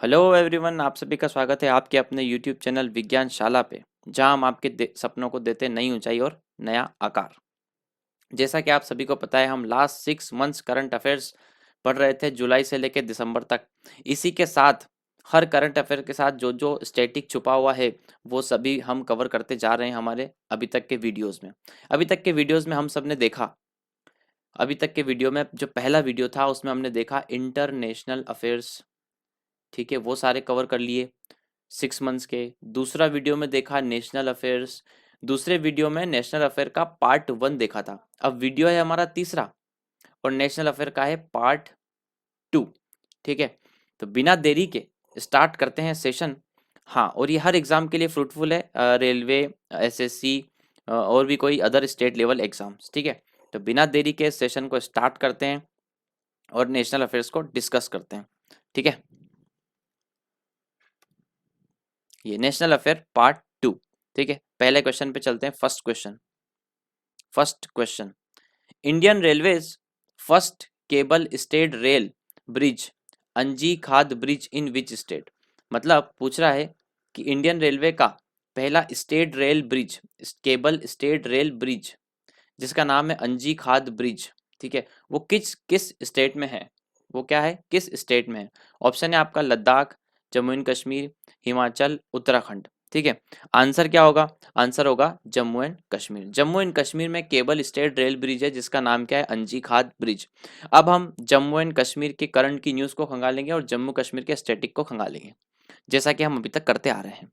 Hello everyone, आप सभी का स्वागत है आपके अपने यूट्यूब चैनल विज्ञान शाला पे, जहां हम आपके सपनों को देते हैं नई ऊंचाई और नया आकार। जैसा कि आप सभी को पता है, हम लास्ट 6 मंथ्स करंट अफेयर्स पढ़ रहे थे, जुलाई से लेकर दिसंबर तक। इसी के साथ हर करंट अफेयर के साथ जो जो स्टैटिक छुपा हुआ है वो सभी हम कवर करते जा रहे हैं हमारे अभी तक के वीडियोस में। अभी तक के वीडियोस में हम सब ने देखा, अभी तक के वीडियो में जो पहला वीडियो था उसमें हमने देखा इंटरनेशनल अफेयर्स। ठीक है, वो सारे कवर कर लिए 6 मंथ्स के। दूसरा वीडियो में देखा नेशनल अफेयर्स। दूसरे वीडियो में नेशनल अफेयर का पार्ट 1 देखा था। अब वीडियो है हमारा तीसरा और नेशनल अफेयर का है पार्ट 2। ठीक है, तो बिना देरी के स्टार्ट करते हैं सेशन। हाँ, और ये हर एग्जाम के लिए फ्रूटफुल है, रेलवे, एसएससी और भी कोई अदर स्टेट लेवल एग्जाम्स। ठीक है, तो बिना देरी के सेशन को स्टार्ट करते हैं और नेशनल अफेयर्स को डिस्कस करते हैं। ठीक है, ये नेशनल अफेयर पार्ट 2। ठीक है, पहले क्वेश्चन पे चलते हैं। First question, Indian railways first cable stayed rail bridge अंजी खाद ब्रिज इन विच स्टेट। मतलब पूछ रहा है कि इंडियन रेलवे का पहला state rail bridge, cable stayed rail bridge जिसका नाम है अंजी खाद ब्रिज, ठीक है, वो किस किस स्टेट में है। वो क्या है, किस स्टेट में है। ऑप्शन है आपका लद्दाख, जम्मू एंड कश्मीर, हिमाचल, उत्तराखंड। ठीक है, आंसर क्या होगा, आंसर होगा जम्मू एंड कश्मीर। जम्मू एंड कश्मीर में केबल स्टेट रेल ब्रिज है जिसका नाम क्या है, अंजी खाद ब्रिज। अब हम जम्मू एंड कश्मीर के करंट की न्यूज़ को खंगालेंगे और जम्मू कश्मीर के स्टैटिक को खंगालेंगे, जैसा कि हम अभी तक करते आ रहे हैं।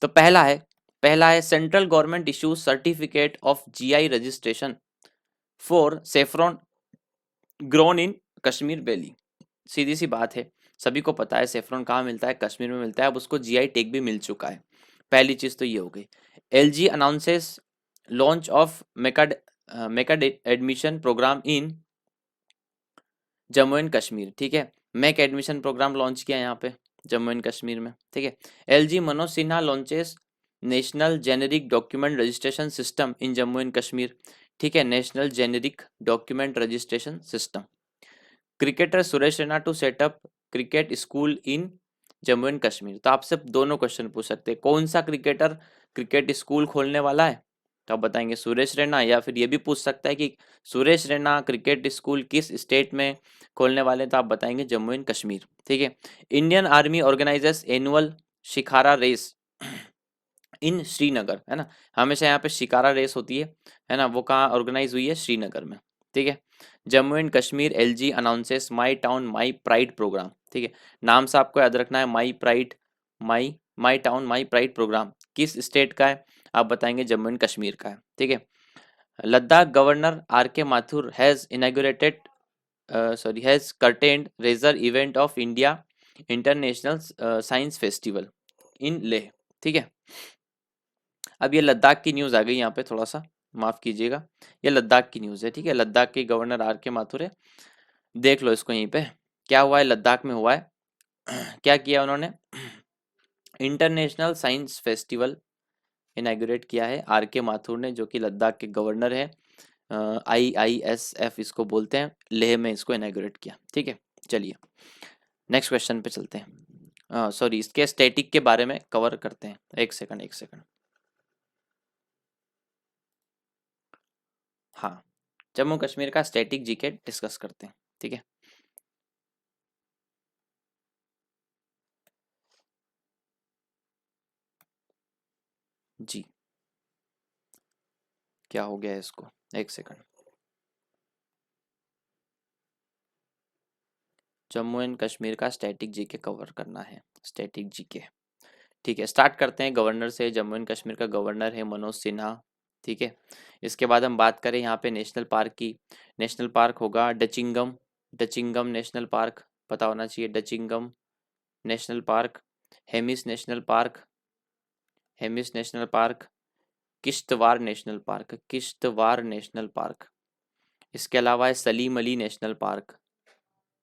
तो पहला है central government issues certificate of GI registration for saffron grown in Kashmir valley. सीधी सी बात है, सभी को पता है सेफ्रॉन कहाँ मिलता है, कश्मीर में मिलता है। अब उसको जीआई टैग भी मिल चुका है। पहली चीज तो ये हो गई। एलजी अनाउंसेस लॉन्च ऑफ मेकाड admission programme in Jammu and Kashmir. ठीक है, मैक एडमिशन प्रोग्राम लॉन्च किया यहाँ पे जम्मू एंड कश्मीर में। ठीक है, LG Manoj Sinha launches national generic document registration system in Jammu and Kashmir. ठीक है, national generic document registration system. Cricketer Suresh Raina to set up cricket school in Jammu and Kashmir. तो आपसे दोनों क्वेश्चन पूछ सकते हैं, कौन सा क्रिकेटर क्रिकेट स्कूल खोलने वाला है, तो आप बताएंगे सुरेश रैना। या फिर ये भी पूछ सकता है कि सुरेश रैना क्रिकेट स्कूल किस स्टेट में खोलने वाले हैं, तो आप बताएंगे जम्मू एंड कश्मीर। ठीक है, Indian Army organisers annual Shikara race in Srinagar, है ना। हमेशा यहाँ पे शिकारा रेस होती है ना, वो कहाँ ऑर्गेनाइज हुई है, श्रीनगर में। ठीक है, Jammu and Kashmir LG announces my town my pride programme. ठीक है, नाम से आपको याद रखना है, my pride, my my town my pride programme किस स्टेट का है, आप बताएंगे जम्मू एंड कश्मीर का है। ठीक है, Ladakh governor R K Mathur has inaugurated has curtained raiser event of India International Science Festival in Leh. ठीक है, अब ये लद्दाख की न्यूज़ आ गई यहाँ पे, थोड़ा सा माफ़ कीजिएगा, ये लद्दाख की न्यूज़ है। ठीक है, लद्दाख के गवर्नर आर के माथुर है, देख लो इसको यहीं पे क्या हुआ है, लद्दाख में हुआ है। क्या किया उन्होंने, इंटरनेशनल साइंस फेस्टिवल इनाग्रेट किया है आर के माथुर ने, जो कि लद्दाख के गवर्नर है। IISF इसको बोलते हैं, लेह में इसको इनाग्रेट किया। ठीक है, चलिए नेक्स्ट क्वेश्चन पे चलते हैं। सॉरी, इसके स्टैटिक के बारे में कवर करते हैं। एक सेकंड। हाँ, जम्मू कश्मीर का स्टैटिक जीके डिस्कस करते हैं। ठीक है, जी, क्या हो गया है इसको, एक सेकंड। जम्मू एंड कश्मीर का स्टैटिक जीके कवर करना है, स्टैटिक जीके। ठीक है, स्टार्ट करते हैं गवर्नर से। जम्मू एंड कश्मीर का गवर्नर है मनोज सिन्हा। ठीक है, इसके बाद हम बात करें यहाँ पे नेशनल पार्क की। नेशनल पार्क होगा डचिंगम, डचिंगम नेशनल पार्क, पता होना चाहिए, Dachigam National Park. Hemis National Park, Hemis National Park. Kishtwar National Park, Kishtwar National Park. इसके अलावा है Salim Ali National Park,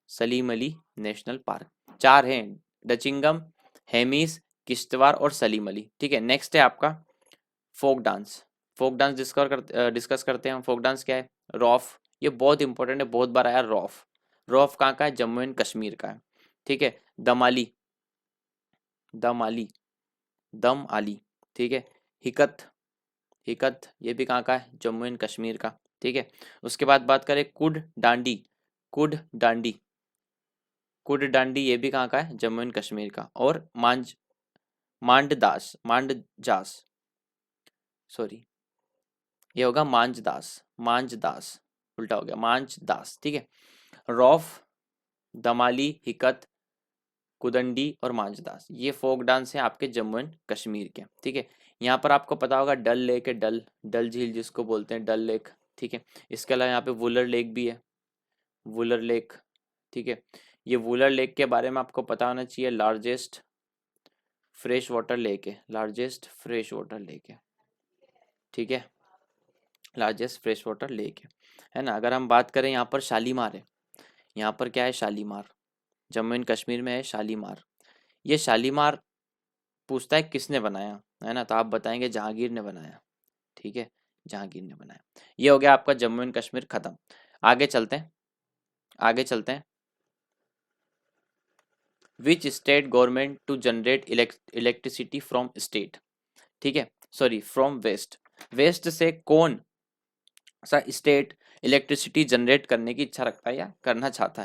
Salim Ali National Park. चार हैं, डचिंगम, हेमिस, किश्तवाड़ और सलीम अली। ठीक है, नेक्स्ट है आपका folk dance. Folk dance discuss करते हैं हम। फोक डांस क्या है, रॉफ। ये बहुत इंपॉर्टेंट है, बहुत बार आया रॉफ। रॉफ कहाँ का है, जम्मू एंड कश्मीर का है। ठीक है। दमाली, दम आली, दम आली, ठीक है। हिकत, हिकत ये भी कहाँ का है, जम्मू एंड कश्मीर का, ठीक है। उसके बाद बात करें कुड डांडी, कुड डांडी, कुड डांडी ये भी कहाँ का है, जम्मू एंड कश्मीर का। और मांझ, मांडदास, मांडजास, सॉरी ये होगा मांझदास, मांझदास, उल्टा हो गया, मांझदास, ठीक है। रौफ, दमाली, हिकत, कुदंडी और मांझदास ये फोक डांस है आपके जम्मू एंड कश्मीर के, ठीक है। यहाँ पर आपको पता होगा डल लेक है, डल, डल झील जिसको बोलते हैं, डल लेक, ठीक है। इसके अलावा यहाँ पे वुलर लेक भी है, वुलर लेक, ठीक है। ये वुलर लेक के बारे में आपको पता होना चाहिए, लार्जेस्ट फ्रेश वाटर लेक है, लार्जेस्ट फ्रेश वाटर लेक है, ठीक है, लार्जेस्ट फ्रेश वाटर लेक है ना। अगर हम बात करें यहाँ पर शालीमार है, यहाँ पर क्या है, शालीमार, जम्मू एंड कश्मीर में है शालीमार। ये शालीमार पूछता है किसने बनाया, है ना, तो आप बताएंगे जहांगीर ने बनाया, ठीक है, जहांगीर ने बनाया। ये हो गया आपका जम्मू एंड कश्मीर खत्म। आगे चलते हैं, आगे चलते हैं। Which state government to generate electricity from state, ठीक है, सॉरी फ्रॉम वेस्ट, वेस्ट से कौन सा स्टेट इलेक्ट्रिसिटी जनरेट करने की इच्छा रखता है या करना चाहता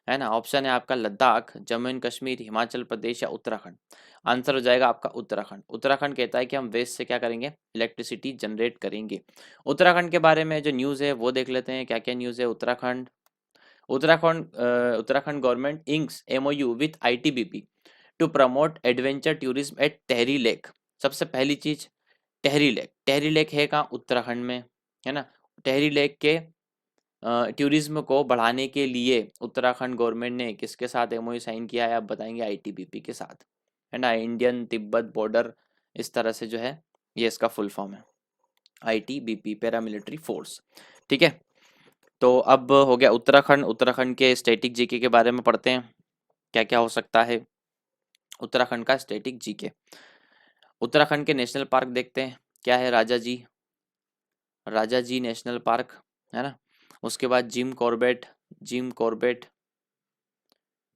है ना। ऑप्शन है आपका लद्दाख, जम्मू एंड कश्मीर, हिमाचल प्रदेश या उत्तराखंड। आंसर हो जाएगा आपका उत्तराखंड। उत्तराखंड कहता है कि हम वेस्ट से क्या करेंगे, इलेक्ट्रिसिटी जनरेट करेंगे। उत्तराखंड के बारे में जो न्यूज़ है वो देख लेते हैं, क्या क्या न्यूज़ है Uttarakhand. Uttarakhand government inks MoU with ITBP to promote adventure tourism at Tehri lake. सबसे पहली चीज टेहरी लेक, टेहरी लेक है कहाँ, उत्तराखंड में, है ना। टेहरी लेक के टूरिज्म को बढ़ाने के लिए उत्तराखंड गवर्नमेंट ने किसके साथ एमओयू साइन किया है, आप बताएंगे आईटीबीपी के साथ, है ना, इंडियन तिब्बत बॉर्डर, इस तरह से जो है ये इसका फुल फॉर्म है, आईटीबीपी पैरामिलिट्री फोर्स, ठीक है। तो अब हो गया उत्तराखंड। उत्तराखंड के स्टैटिक जीके के बारे में पढ़ते हैं, क्या क्या हो सकता है उत्तराखंड का स्टैटिक जीके। उत्तराखंड के नेशनल पार्क देखते हैं, क्या है, राजा जी, राजा जी नेशनल पार्क, है ना। उसके बाद Jim Corbett, Jim Corbett,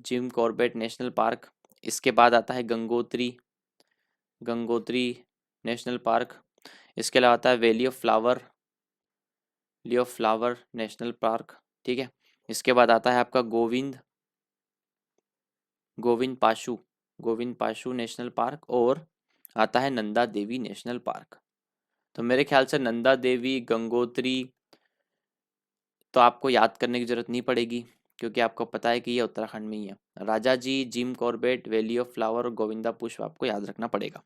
Jim Corbett national Park. इसके बाद आता है गंगोत्री, गंगोत्री नेशनल पार्क। इसके अलावा आता है valley of flower, valley of flower national park, ठीक है। इसके बाद आता है आपका गोविंद, गोविंद पाशु, गोविंद पाशु नेशनल पार्क। और आता है नंदा देवी नेशनल पार्क। तो मेरे ख्याल से नंदा देवी, गंगोत्री तो आपको याद करने की जरूरत नहीं पड़ेगी, क्योंकि आपको पता है कि ये उत्तराखंड में ही है। Rajaji, Jim Corbett, valley of flower और गोविंदा पुष्प आपको याद रखना पड़ेगा,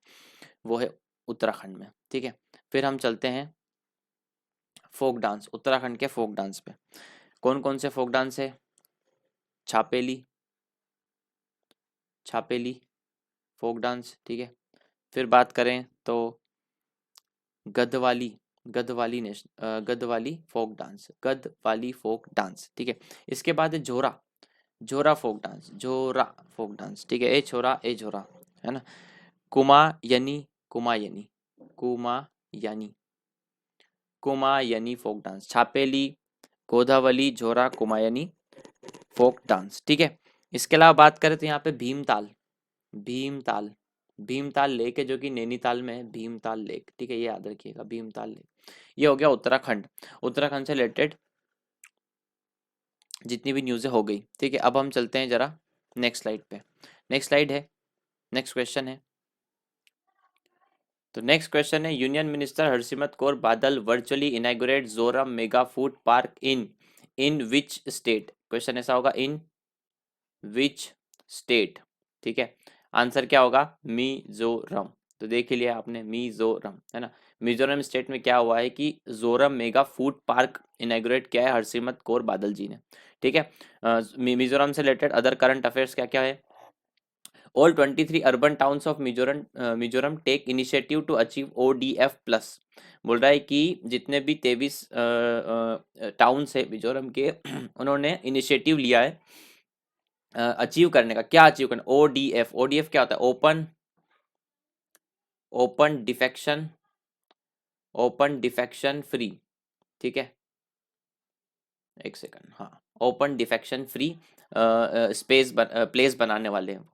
वो है उत्तराखंड में, ठीक है। फिर हम चलते हैं फोक डांस, उत्तराखंड के फोक डांस पे। कौन कौन से फोक डांस है, छापेली, छापेली फोक डांस, ठीक है। फिर बात करें तो गधवाली, गधवाली फोक डांस, गधवाली फोक डांस, ठीक है। इसके बाद है झोरा, झोरा फोक डांस, झोरा फोक डांस, ठीक है, ए छोरा ए झोरा, है ना। कुमायनी, कुमायनी, कुमायनी, कुमायनी फोक डांस, छापेली, गोधावली, झोरा, कुमायनी फोक डांस, ठीक है। इसके अलावा बात करें तो यहाँ पे भीमताल, भीमताल, भीमताल लेक है जो कि नैनीताल में है, भीमताल लेक, ठीक है, ये याद रखिएगा, भीमताल लेक। ये हो गया उत्तराखंड। उत्तराखंड से रिलेटेड जितनी भी न्यूज़ें हो गई, ठीक है। अब हम चलते हैं जरा नेक्स्ट स्लाइड पे। नेक्स्ट स्लाइड है, नेक्स्ट क्वेश्चन है। तो नेक्स्ट क्वेश्चन है, union minister Harsimrat Kaur Badal virtually inaugurate Zoram mega food park in which state. Question ऐसा होगा, इन विच स्टेट, ठीक है। आंसर क्या होगा, मिजोरम। तो देख ही लिया आपने, मिजोरम, है ना। मिजोरम स्टेट में क्या हुआ है कि Zoram mega food park inaugurate किया है हरसिमरत कौर बादल जी ने, ठीक है। मिजोरम से रिलेटेड अदर करंट अफेयर्स क्या क्या है। All 23 urban towns of Mizoram take initiative to achieve ODF plus. बोल रहा है कि जितने भी 23 टाउन्स है मिजोरम के उन्होंने इनिशिएटिव लिया है अचीव करने का। क्या अचीव करना, ODF, ODF क्या होता है, open, open defection, open defection free, ठीक है, एक सेकंड, हाँ, ओपन डिफेक्शन फ्री प्लेस बनाने वाले हैं,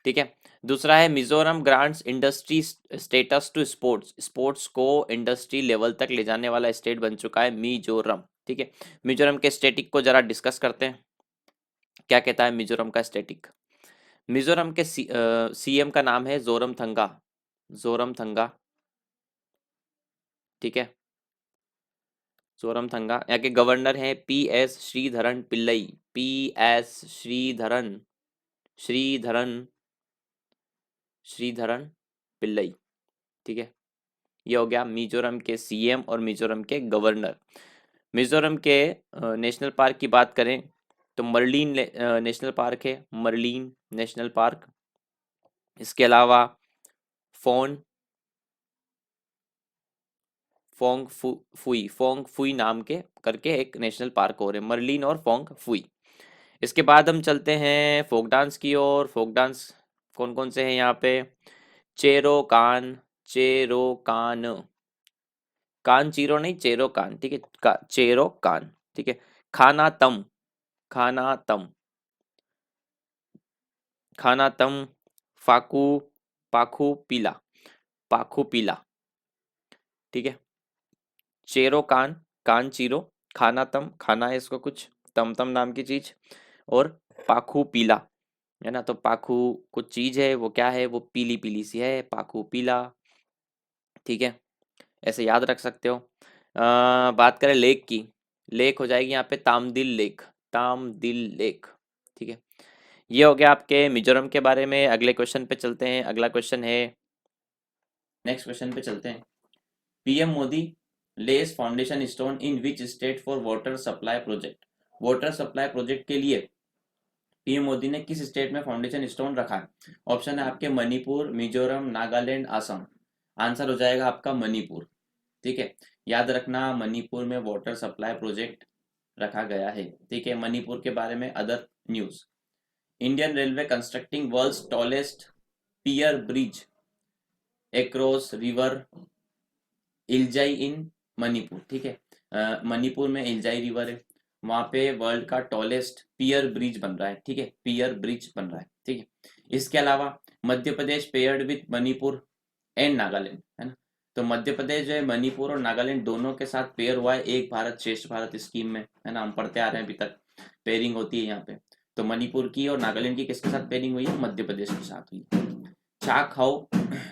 ठीक है। दूसरा है Mizoram grants industry status to sports, sports को इंडस्ट्री लेवल तक ले जाने वाला स्टेट बन चुका है मिजोरम, ठीक है। मिजोरम के स्टेटिक को जरा डिस्कस करते हैं, क्या कहता है मिजोरम का स्टेटिक। मिजोरम के सीएम का नाम है जोरमथंगा, जोरमथंगा, ठीक है, जोरमथंगा। यहाँ के गवर्नर हैं P S Sreedharan Pillai, P S Sreedharan, Sreedharan, Sreedharan Pillai, ठीक है। ये हो गया मिजोरम के सीएम और मिजोरम के गवर्नर। मिजोरम के नेशनल पार्क की बात करें तो मर्लिन नेशनल पार्क है, मर्लिन नेशनल पार्क। इसके अलावा फोन फोंग फुई नाम के करके एक नेशनल पार्क हो रहे, मर्लिन और फोंग फुई। इसके बाद हम चलते हैं फोक डांस की ओर। फोक डांस कौन कौन से हैं यहाँ पे, चेरो कान, चेरो कान, कान चीरो नहीं, चेरो कान, ठीक है, चेरो कान, ठीक है। खाना तम, खाना तम, खाना तम, फाकू, पाखू पीला, पाखू पीला, ठीक है। चेरो कान, कान चीरो, खाना तम, खाना है इसको कुछ, तम तम नाम की चीज, और पाखू पीला, है ना। तो पाखू कुछ चीज है, वो क्या है, वो पीली पीली सी है, पाखू पीला, ठीक है। ऐसे याद रख सकते हो। बात करें लेक की, लेक हो जाएगी यहाँ पे तामदिल लेक, तामदिल लेक, ठीक है। ये हो गया आपके मिजोरम के बारे में। अगले क्वेश्चन पे चलते हैं। अगला क्वेश्चन है, नेक्स्ट क्वेश्चन पे चलते हैं। PM Modi less foundation stone in which state for water supply project, water supply project के लिए पीएम मोदी ने किस स्टेट में फाउंडेशन स्टोन रखा है। ऑप्शन है आपके मणिपुर, मिजोरम, नागालैंड, असम। आंसर हो जाएगा आपका मणिपुर, ठीक है। याद रखना मणिपुर में वाटर सप्लाई प्रोजेक्ट रखा गया है, ठीक है। मणिपुर के बारे में other news, Indian Railway constructing world's tallest pier bridge across river Ijai in Manipur, ठीक है। मणिपुर में इल्जाई रिवर है, वहां पे वर्ल्ड का टॉलेस्ट पियर ब्रिज बन रहा है, ठीक है, पियर ब्रिज बन रहा है, ठीक है। इसके अलावा Madhya Pradesh paired with Manipur and Nagaland, है ना। तो मध्य प्रदेश जो है मणिपुर और नागालैंड दोनों के साथ पेयर हुआ है एक भारत श्रेष्ठ भारत स्कीम में, है ना। हम पढ़ते आ रहे हैं अभी तक, पेयरिंग होती है यहाँ पे। तो मणिपुर की और नागालैंड की किसके साथ पेयरिंग हुई है, मध्य प्रदेश के साथ हुई है। Chak Hao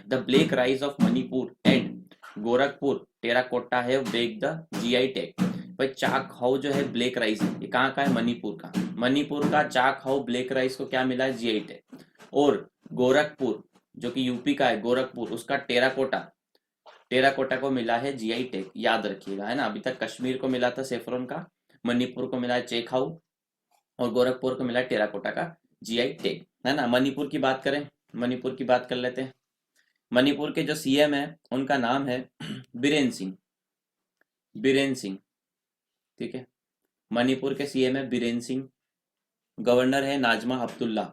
the black rice of Manipur and Gorakhpur terracotta है ब्रेक द जीआई टैग। भाई चाक हाउ जो है ब्लैक राइस, ये कहाँ का है, मणिपुर का। मणिपुर का चाक हाउ ब्लैक राइस को क्या मिला है, जीआई टैग। और गोरखपुर जो कि यूपी का है, गोरखपुर, उसका टेराकोटा, टेराकोटा को मिला है जीआई टैग, याद रखिएगा, है ना। अभी तक कश्मीर को मिला था सेफ्रॉन का, मणिपुर को मिला है चेखाऊ, और गोरखपुर को मिला है टेराकोटा का जीआई टैग, है ना। मणिपुर की बात करें, मणिपुर की बात कर लेते हैं। मणिपुर के जो सीएम है उनका नाम है बीरेन सिंह, बीरेन सिंह, ठीक है। मणिपुर के सीएम है बीरेन सिंह। गवर्नर है नाजमा हप्तुल्ला,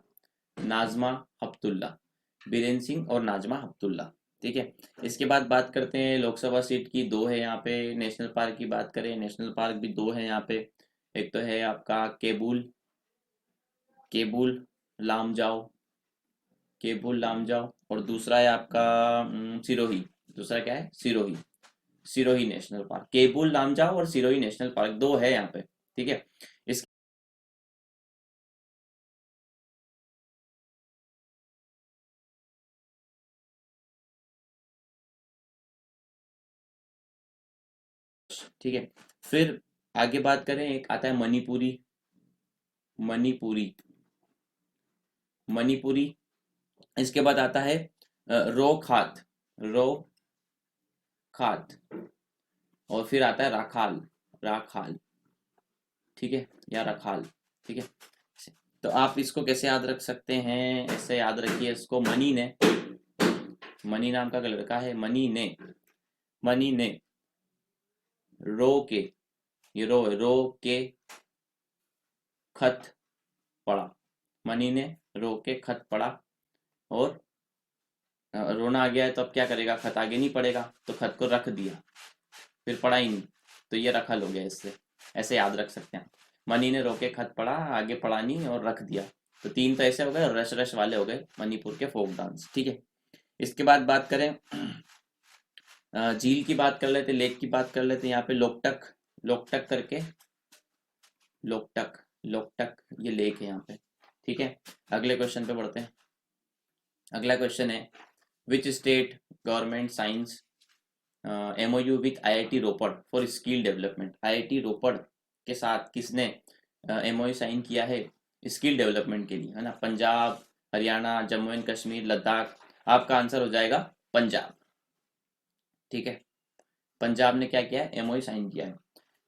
नाजमा हप्तुल्ला, बीरेन सिंह और नाजमा हप्तुल्ला, ठीक है। इसके बाद बात करते हैं लोकसभा सीट की, दो है यहाँ पे। नेशनल पार्क की बात करें, नेशनल पार्क भी दो है यहाँ पे। एक तो है आपका केबुल, केबुल लामजाओ, केबुल लामजाओ, और दूसरा है आपका सिरोही। दूसरा क्या है, सिरोही, सिरोही नेशनल पार्क। केबुल लामजाओ और सिरोही नेशनल पार्क दो है यहाँ पे, ठीक है। इस ठीक है। फिर आगे बात करें, एक आता है मणिपुरी, मणिपुरी, मणिपुरी। इसके बाद आता है रो खात, रो खात, और फिर आता है राखाल, राखाल, ठीक है, या रखाल, ठीक है। तो आप इसको कैसे याद रख सकते हैं, ऐसे याद रखिए इसको, मनी ने, मनी नाम का लड़का है, मनी ने, मनी ने रो के, ये रो है, रो के खत पढ़ा, मनी ने रो के खत पढ़ा, और रोना आ गया है तो अब क्या करेगा, खत आगे नहीं पढ़ेगा, तो खत को रख दिया, फिर पढ़ा ही नहीं, तो ये रखल हो गया इससे, ऐसे याद रख सकते हैं। मनी ने रोके खत पढ़ा, आगे पढ़ा नहीं और रख दिया। तो 3 तो ऐसे हो गए, रश रश वाले हो गए मणिपुर के फोक डांस। ठीक है, इसके बाद बात करें झील की बात कर लेते, लेक की बात कर लेते। यहाँ पे लोकटक, लोकटक करके, लोकटक, लोकटक ये लेक है यहाँ पे। ठीक है, अगले क्वेश्चन पे बढ़ते हैं। अगला क्वेश्चन है विच state government science MOU with IIT Ropar for skill development. IIT रोपड़ के साथ किसने MOU साइन किया है स्किल डेवलपमेंट के लिए, है ना? पंजाब, हरियाणा, जम्मू एंड कश्मीर, लद्दाख। आपका आंसर हो जाएगा पंजाब। ठीक है, पंजाब ने क्या किया है, MOU साइन किया है।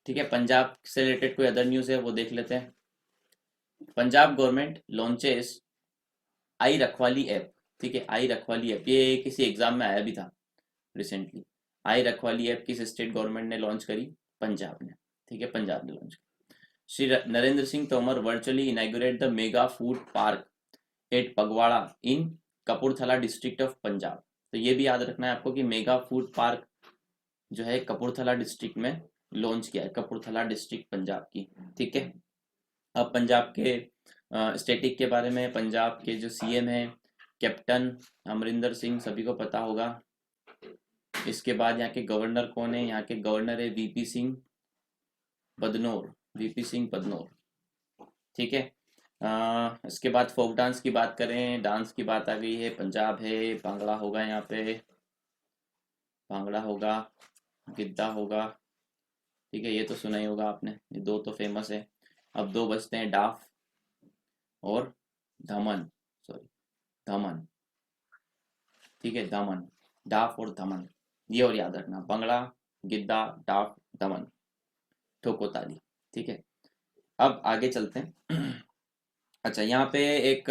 ठीक है, पंजाब से रिलेटेड कोई अदर न्यूज़ है वो देख लेते हैं। पंजाब गवर्नमेंट लॉन्चेस आई रखवाली ऐप। ठीक है, आई रखवाली ऐप, ये किसी एग्जाम में आया भी था रिसेंटली। आई रखवाली ऐप किस स्टेट गवर्नमेंट ने लॉन्च करी, पंजाब ने। ठीक है, पंजाब ने लॉन्च करी। Shri Narendra Singh Tomar virtually inaugurate the mega food park at Phagwara in Kapurthala district of Punjab. तो ये भी याद रखना है आपको कि मेगा फूड पार्क जो है कपूरथला डिस्ट्रिक्ट में लॉन्च किया है, कपूरथला डिस्ट्रिक्ट पंजाब की। ठीक है, अब पंजाब के स्टेटिक के बारे में, पंजाब के जो CM हैं कैप्टन अमरिंदर सिंह, सभी को पता होगा। इसके बाद यहाँ के गवर्नर कौन है, यहाँ के गवर्नर है VP सिंह बदनौर, VP सिंह बदनौर। ठीक है, इसके बाद फोक डांस की बात करें, डांस की बात आ गई है, पंजाब है, भांगड़ा होगा यहाँ पे, भांगड़ा होगा, गिद्दा होगा। ठीक है, ये तो सुना ही होगा आपने, ये 2 तो फेमस है। अब 2 बचते हैं, डाफ और धमन, सॉरी धमन। ठीक है, धमन, डाफ और धमन, ये और याद रखना, भंगड़ा, गिद्दा, डाफ, धमन, ठोको ताली। ठीक है, अब आगे चलते हैं। अच्छा, यहाँ पे एक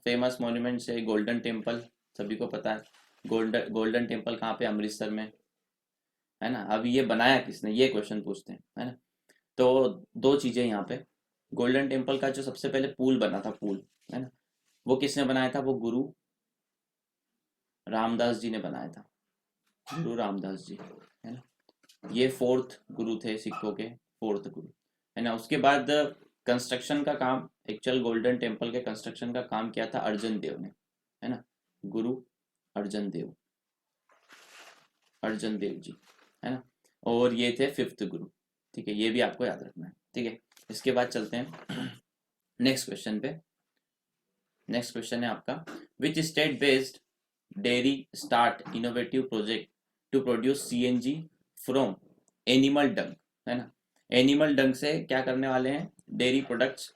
फेमस मॉन्यूमेंट है गोल्डन टेम्पल, सभी को पता है। गोल्डन टेम्पल कहाँ पे, अमृतसर में, है ना? अब ये बनाया किसने, ये क्वेश्चन पूछते हैं, है ना? तो 2 चीजें यहाँ पे, गोल्डन टेम्पल का जो सबसे पहले पुल बना था, पुल, है ना, वो किसने बनाया था, वो गुरु रामदास जी ने बनाया था, गुरु रामदास जी, है ना? ये 4th गुरु थे सिखों के, 4th गुरु, है ना? उसके बाद कंस्ट्रक्शन का काम, एक्चुअल गोल्डन टेम्पल के कंस्ट्रक्शन का काम किया था अर्जन देव ने, है ना? गुरु अर्जन देव, अर्जन देव जी, है ना? और ये थे 5th गुरु। ठीक है, ये भी आपको याद रखना है। ठीक है, इसके बाद चलते हैं नेक्स्ट क्वेश्चन पे। नेक्स्ट क्वेश्चन है आपका, which state based dairy start innovative project to produce CNG from animal dung, है ना? एनिमल डंग से क्या करने वाले हैं, डेयरी प्रोडक्ट्स,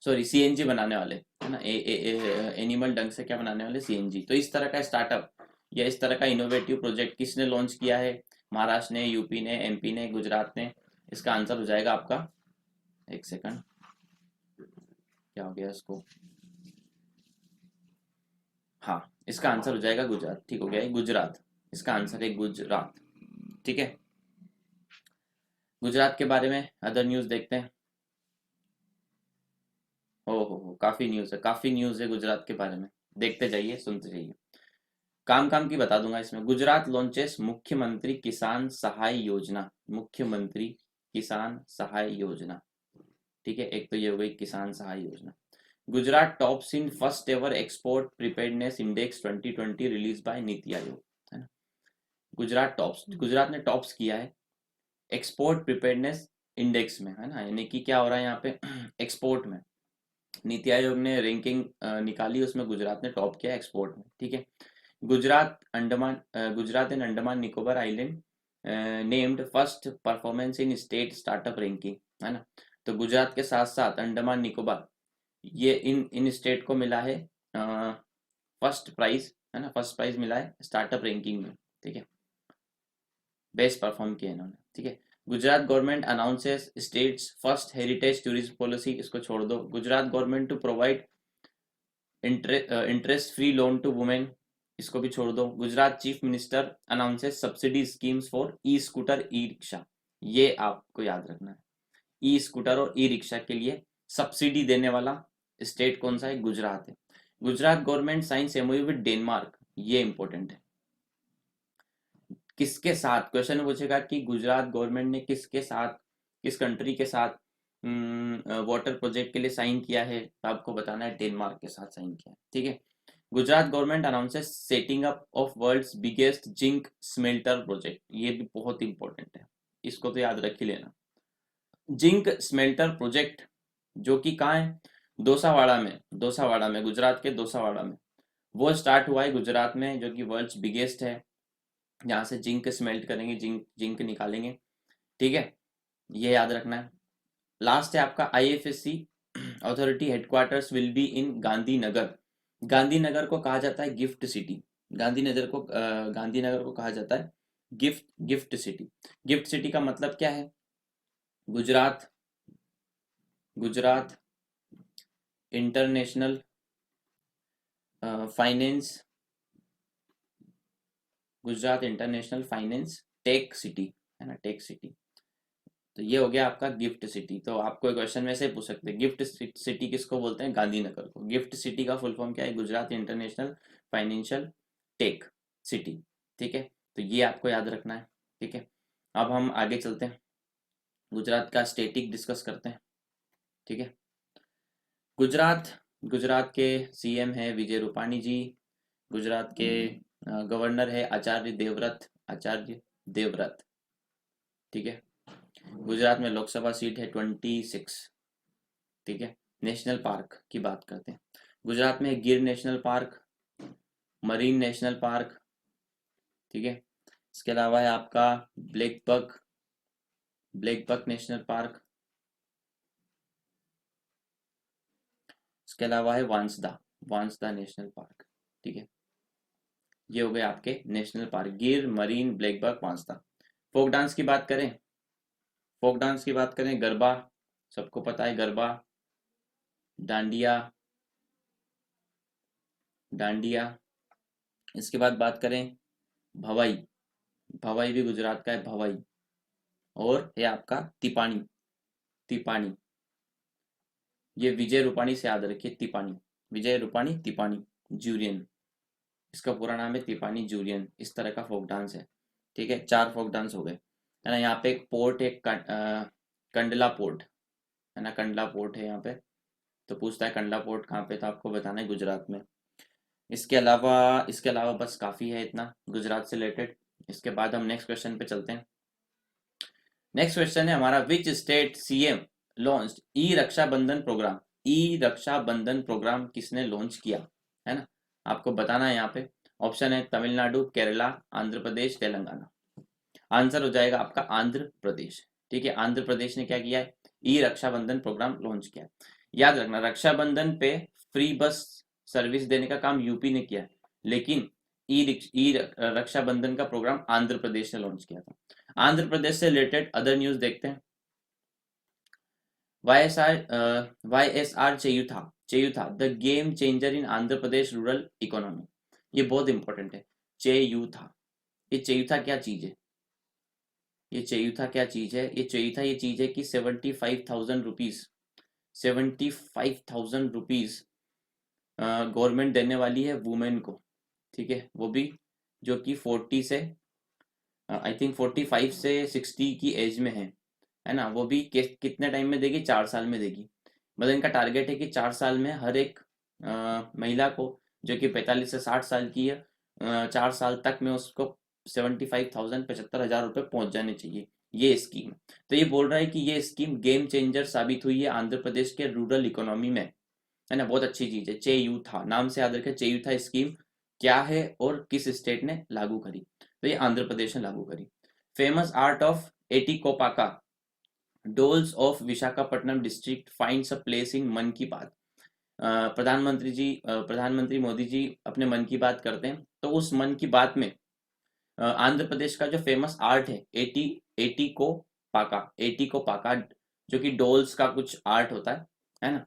सॉरी CNG बनाने वाले, है ना? एनिमल डंग से क्या बनाने वाले, CNG। तो इस तरह का स्टार्टअप या इस तरह का इनोवेटिव प्रोजेक्ट किसने लॉन्च किया है, महाराष्ट्र ने, यूपी ने, MP ने, गुजरात ने? इसका आंसर हो जाएगा आपका, एक सेकंड, क्या हो गया इसको, हाँ, इसका आंसर हो जाएगा गुजरात। ठीक हो गया, गुजरात, इसका आंसर है गुजरात। ठीक है, गुजरात के बारे में अदर न्यूज़ देखते हैं। हो काफ़ी न्यूज़ है, काफ़ी न्यूज़ है गुजरात के बारे में, देखते जाइए, सुनते जाइए। काम काम की बता दूंगा इसमें। गुजरात लॉन्चेस मुख्यमंत्री किसान सहाय योजना, मुख्यमंत्री किसान सहाय योजना। ठीक है, एक तो ये हो गई किसान सहाय योजना। Gujarat tops in first ever export preparedness index 2020 release by NITI Aayog, है ना? गुजरात टॉप्स, गुजरात ने टॉप्स किया है एक्सपोर्ट प्रिपेयर्डनेस इंडेक्स में, है ना? यानी कि क्या हो रहा है यहाँ पे, एक्सपोर्ट में नीति आयोग ने रैंकिंग निकाली, उसमें गुजरात ने टॉप किया एक्सपोर्ट में। ठीक है, Gujarat Andaman, Gujarat and Andaman Nicobar island named first performance in state startup ranking, है ना? तो गुजरात के साथ साथ अंडमान निकोबार, ये इन स्टेट को मिला है फर्स्ट प्राइज, है ना? फर्स्ट प्राइज मिला है स्टार्टअप रैंकिंग में। ठीक है, बेस्ट परफॉर्म किया इन्होंने। ठीक है, Gujarat government announces state's first heritage tourism policy, इसको छोड़ दो। Gujarat government to provide interest free loan to women, इसको भी छोड़ दो। Gujarat chief minister announces subsidy schemes for e scooter, e rickshaw, ये आपको याद रखना है। ई स्कूटर और ई रिक्शा के लिए सब्सिडी देने वाला स्टेट कौन सा है, गुजरात है। Gujarat government science MOU with Denmark, ये इंपॉर्टेंट है। किसके साथ, क्वेश्चन पूछेगा कि गुजरात गवर्नमेंट ने किसके साथ किस कंट्री के साथ वाटर प्रोजेक्ट के लिए साइन किया है, तो आपको बताना है डेनमार्क के साथ साइन किया है, ठीक है। Gujarat government announces setting up of world's biggest zinc smelter project, ये भी बहुत इंपॉर्टेंट है, इसको तो याद रख ही लेना। जिंक स्मेल्टर प्रोजेक्ट जो कि कहाँ है, दोसावाड़ा में, गुजरात के दोसावाड़ा में वो स्टार्ट हुआ है, गुजरात में, जो कि वर्ल्ड्स बिगेस्ट है। यहाँ से जिंक स्मेल्ट करेंगे, जिंक निकालेंगे, ठीक है, ये याद रखना है। लास्ट है आपका IFSC authority headquarters will be in Gandhinagar. Gandhinagar को कहा जाता है गिफ्ट सिटी, गांधीनगर को कहा जाता है गिफ्ट सिटी। गिफ्ट सिटी का मतलब क्या है, Gujarat Gujarat international finance, Gujarat international finance tech city, है ना, टेक सिटी। तो ये हो गया आपका गिफ्ट सिटी। तो आपको क्वेश्चन में से पूछ सकते हैं गिफ्ट सिटी किसको बोलते हैं, गांधीनगर को। गिफ्ट सिटी का फुल फॉर्म क्या है, Gujarat international financial tech city, ठीक है। तो ये आपको याद रखना है, ठीक है। अब हम आगे चलते हैं, गुजरात का स्टेटिक डिस्कस करते हैं, ठीक है। गुजरात के सीएम है विजय रूपाणी जी। गुजरात के गवर्नर है आचार्य देवव्रत, ठीक है। गुजरात में लोकसभा सीट है 26, ठीक है। नेशनल पार्क की बात करते हैं, गुजरात में गिर national park, marine national park, ठीक है। इसके अलावा है आपका ब्लैक बक नेशनल पार्क, इसके अलावा है वांसदा नेशनल पार्क, ठीक है। ये हो गए आपके national park, Gir, marine, black buck, Vansda. Folk dance की बात करें, गरबा, सबको पता है गरबा, डांडिया डांडिया। इसके बाद बात करें भवाई, भवाई भी गुजरात का है, भवाई। और है आपका तिपानी, ये विजय रूपाणी से याद रखिए, विजय रूपाणी तिपानी जूरियन, इसका पूरा नाम है तिपानी जूरियन। इस तरह का फोक डांस है, ठीक है। 4 फोक डांस हो गए, है ना। यहाँ पे एक पोर्ट है, कंडला पोर्ट, है ना, कंडला पोर्ट है यहाँ पे। तो पूछता है कंडला पोर्ट कहाँ पे, तो आपको बताना है गुजरात में। इसके अलावा बस काफ़ी है इतना गुजरात से रिलेटेड। इसके बाद हम नेक्स्ट क्वेश्चन पे चलते हैं। नेक्स्ट क्वेश्चन है हमारा, which state CM launched e Rakshabandhan programme. E Rakshabandhan programme किसने लॉन्च किया, है ना, आपको बताना है यहाँ पे। ऑप्शन है तमिलनाडु, केरला, आंध्र प्रदेश, तेलंगाना। आंसर हो जाएगा आपका आंध्र प्रदेश, ठीक है। आंध्र प्रदेश ने क्या किया है, ई रक्षाबंधन प्रोग्राम लॉन्च किया है। याद रखना, रक्षाबंधन पे फ्री बस सर्विस देने का काम यूपी ने किया है, लेकिन ई रक्षाबंधन का प्रोग्राम आंध्र प्रदेश ने लॉन्च किया था। आंध्र प्रदेश से रिलेटेड अदर न्यूज देखते हैं। YSR Cheyutha the game changer in Andhra Pradesh rural economy. ये बहुत इंपॉर्टेंट है, चेयूथा। ये चेयूथा क्या चीज है, ये चेयूथा ये चीज है कि 75,000 रुपीज गवर्नमेंट देने वाली है वुमेन को, ठीक है। वो भी जो कि 40 से आई थिंक 45 से 60 की एज में है ना। वो भी कितने टाइम में देगी, 4 साल में देगी। मतलब इनका टारगेट है कि 4 साल में हर एक महिला को जो कि 45 से 60 साल की है, 4 साल तक में उसको 75,000 रुपये पहुंच जाने चाहिए, ये स्कीम। तो ये बोल रहा है कि ये स्कीम गेम चेंजर साबित हुई है आंध्र प्रदेश के रूरल इकोनॉमी में, है ना। बहुत अच्छी चीज है, चेयूथा नाम से याद रखें। चेयूथा स्कीम क्या है और किस स्टेट ने लागू करी, तो ये आंध्र प्रदेश ने लागू करी। Famous art of Etikoppaka dolls of Visakhapatnam district finds a place in Mann Ki बात। प्रधानमंत्री मोदी जी अपने मन की बात करते हैं, तो उस मन की बात में आंध्र प्रदेश का जो फेमस आर्ट है एटिकोपाका, जो कि डोल्स का कुछ आर्ट होता है ना,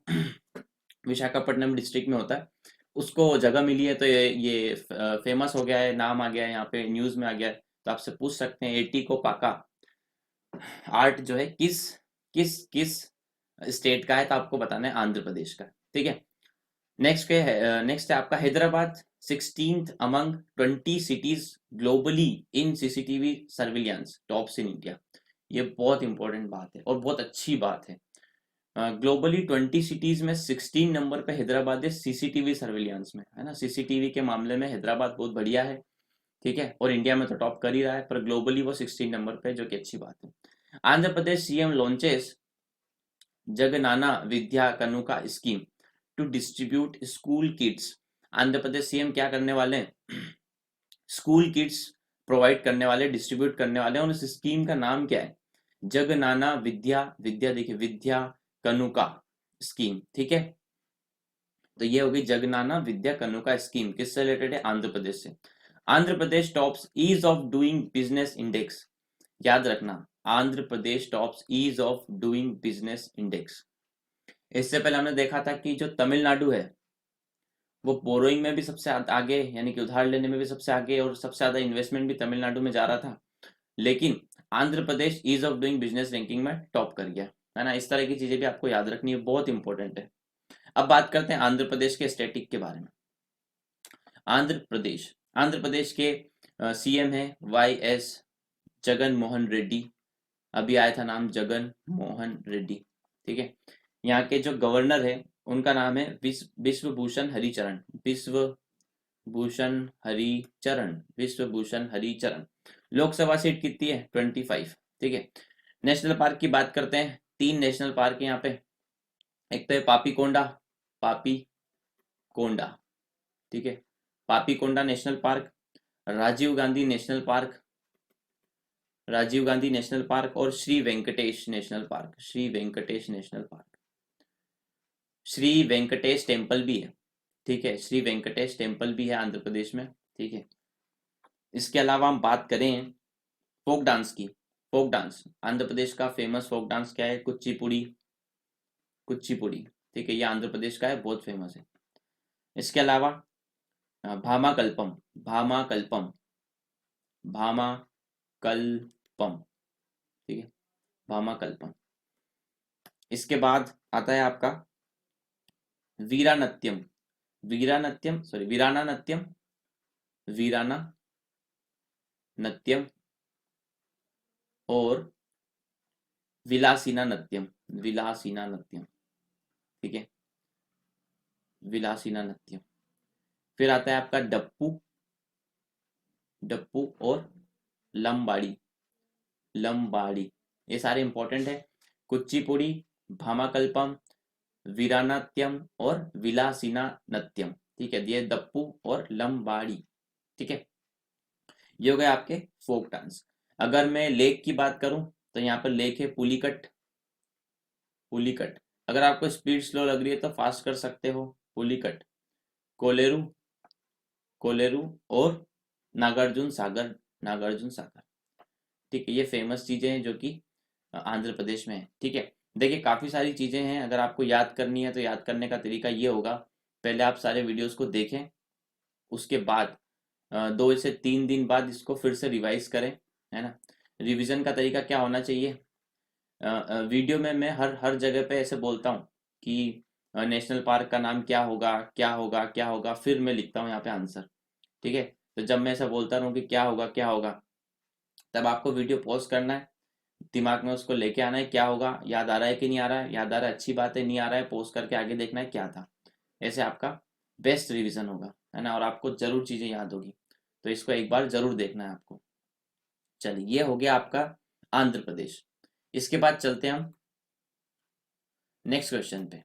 विशाखापट्टनम डिस्ट्रिक्ट में होता है, उसको जगह मिली है। तो ये फेमस हो गया है, नाम आ गया है, यहाँ पे न्यूज में आ गया है। तो आपसे पूछ सकते हैं एटिकोपाका आर्ट जो है किस किस किस स्टेट का है, तो आपको बताना है आंध्र प्रदेश का, ठीक है। नेक्स्ट है आपका Hyderabad 16th among 20 cities globally in CCTV surveillance tops in India. ये बहुत इंपॉर्टेंट बात है और बहुत अच्छी बात है। ग्लोबली 20 सिटीज में 16 नंबर पे हैदराबाद है सीसीटीवी सर्विलियंस में, है ना। सीसीटीवी के मामले में हैदराबाद बहुत बढ़िया है, ठीक है, और इंडिया में तो टॉप कर ही रहा है, पर ग्लोबली वो 16 नंबर पे, जो कि अच्छी बात है। Andhra Pradesh CM launches Jagananna Vidya Kanuka scheme to distribute school kits. Andhra Pradesh CM क्या करने वाले हैं? स्कूल किट्स प्रोवाइड करने वाले, डिस्ट्रीब्यूट करने वाले, और उस स्कीम का नाम क्या है? जगनाना विद्या, विद्या देखिए, विद्या कनुका स्कीम, ठीक है। तो ये होगी जगनाना विद्या कनुका स्कीम, किससे रिलेटेड है? आंध्र प्रदेश से। Andhra Pradesh tops ease of doing business index, याद रखना, Andhra Pradesh tops ease of doing business index. इससे पहले हमने देखा था कि जो तमिलनाडु है वो बोरोइंग में भी सबसे आगे, यानी कि उधार लेने में भी सबसे आगे, और सबसे ज्यादा इन्वेस्टमेंट भी तमिलनाडु में जा रहा था, लेकिन Andhra Pradesh ease of doing business ranking में टॉप कर गया, है ना। इस तरह की चीजें भी आपको याद रखनी है, बहुत इंपॉर्टेंट है। अब बात करते हैं आंध्र प्रदेश के स्टैटिक के बारे में। आंध्र प्रदेश के सीएम है YS जगन मोहन रेड्डी, अभी आया था नाम जगन मोहन रेड्डी, ठीक है। यहाँ के जो गवर्नर है उनका नाम है विश्वभूषण हरिचरण, विश्वभूषण हरिचरण, विश्वभूषण हरिचरण। लोकसभा सीट कितनी है? 25, ठीक है। नेशनल पार्क की बात करते हैं, 3 नेशनल पार्क है यहाँ पे। एक तो है पापी कोंडा, ठीक है, Papikonda National Park, Rajiv Gandhi National Park, Rajiv Gandhi National Park, और Shri Venkatesh National Park, Shri Venkatesh National Park. Shri Venkatesh temple भी है, ठीक है, श्री वेंकटेश टेम्पल भी है आंध्र प्रदेश में, ठीक है। इसके अलावा हम बात करें फोक डांस की, फोक डांस, आंध्र प्रदेश का फेमस फोक डांस क्या है? कुचिपुड़ी, कुचिपुड़ी, ठीक है, ये आंध्र प्रदेश का है, बहुत फेमस है। इसके अलावा भामाकल्पम, भामाकल्पम, भामाकल्पम, ठीक है, भामाकल्पम। इसके बाद आता है आपका वीरानत्यम, वीरानत्यम सॉरी वीराना नत्यम, वीराना नत्यम, और विलासीना नत्यम, विलासीना नत्यम, ठीक है, विलासीना नत्यम। फिर आता है आपका डप्पू, डप्पू और लंबाड़ी, लंबाड़ी, ये सारे इंपॉर्टेंट है। कुचिपुड़ी, भामाकल्पम, वीरानात्यम और विलासीना नत्यम, ठीक है, ये डप्पू और लंबाड़ी, ठीक है। ये हो गए आपके फोक डांस। अगर मैं लेक की बात करूं तो यहाँ पर लेक है पुलिकट, पुलिकट। अगर आपको स्पीड स्लो लग रही है तो फास्ट कर सकते हो, पुलिकट, कोलेरू, कोलेरू, और नागार्जुन सागर, नागार्जुन सागर, ठीक है। ये फेमस चीजें हैं जो कि आंध्र प्रदेश में है, ठीक है। देखिए काफी सारी चीजें हैं, अगर आपको याद करनी है तो याद करने का तरीका ये होगा, पहले आप सारे वीडियोस को देखें, उसके बाद 2 से 3 दिन बाद इसको फिर से रिवाइज करें, है ना। रिवीजन का तरीका क्या होना चाहिए? वीडियो में मैं हर हर जगह पे ऐसे बोलता हूँ कि नेशनल पार्क का नाम क्या होगा, क्या होगा, क्या होगा, फिर मैं लिखता हूँ यहाँ पे आंसर, ठीक है। तो जब मैं ऐसा बोलता रहूँ कि क्या होगा, क्या होगा, तब आपको वीडियो पॉज करना है, दिमाग में उसको लेके आना है, क्या होगा, याद आ रहा है कि नहीं आ रहा है, याद आ रहा है अच्छी बात है, नहीं आ रहा है पॉज करके आगे देखना है क्या था। ऐसे आपका बेस्ट रिवीजन होगा, है ना, और आपको जरूर चीजें याद होगी। तो इसको एक बार जरूर देखना है आपको। चलिए, ये हो गया आपका आंध्र प्रदेश। इसके बाद चलते हैं हम नेक्स्ट क्वेश्चन पे।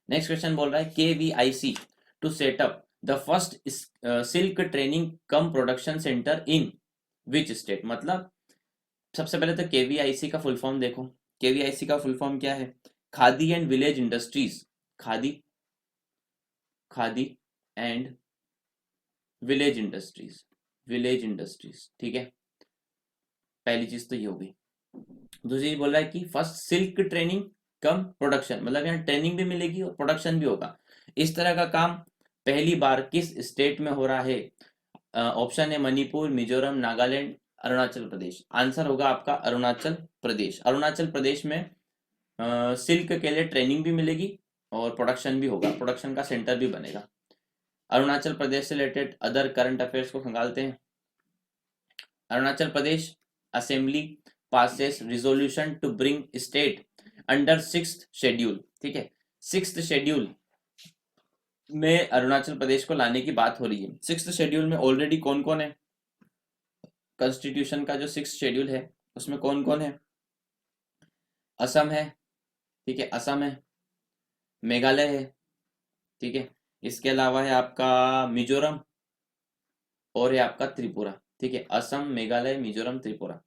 नेक्स्ट क्वेश्चन बोल रहा है KVIC to set up the first silk training cum production centre in which state. मतलब सबसे पहले तो KVIC का फुल फॉर्म देखो। KVIC का फुल फॉर्म क्या है? Khadi and village industries, Khadi, Khadi and village industries, village industries, ठीक है। पहली चीज तो ये हो गई। दूसरी चीज बोल रहा है कि first silk training cum production, मतलब यहाँ ट्रेनिंग भी मिलेगी और प्रोडक्शन भी होगा। इस तरह का काम पहली बार किस स्टेट में हो रहा है? ऑप्शन है मणिपुर, मिजोरम, नागालैंड, अरुणाचल प्रदेश। आंसर होगा आपका अरुणाचल प्रदेश। अरुणाचल प्रदेश में सिल्क के लिए ट्रेनिंग भी मिलेगी और प्रोडक्शन भी होगा, प्रोडक्शन का सेंटर भी बनेगा। अरुणाचल प्रदेश से रिलेटेड अदर करंट अफेयर्स को खंगालते हैं। Arunachal Pradesh assembly passes resolution to bring state under 6th schedule, ठीक है, 6th शेड्यूल में अरुणाचल प्रदेश को लाने की बात हो रही है। 6th शेड्यूल में ऑलरेडी कौन कौन है, कॉन्स्टिट्यूशन का जो 6th शेड्यूल है उसमें कौन कौन है, असम है, ठीक है, असम है, मेघालय है, ठीक है, इसके अलावा है आपका मिजोरम और है आपका त्रिपुरा, ठीक है, असम, मेघालय, मिजोरम, त्रिपुरा,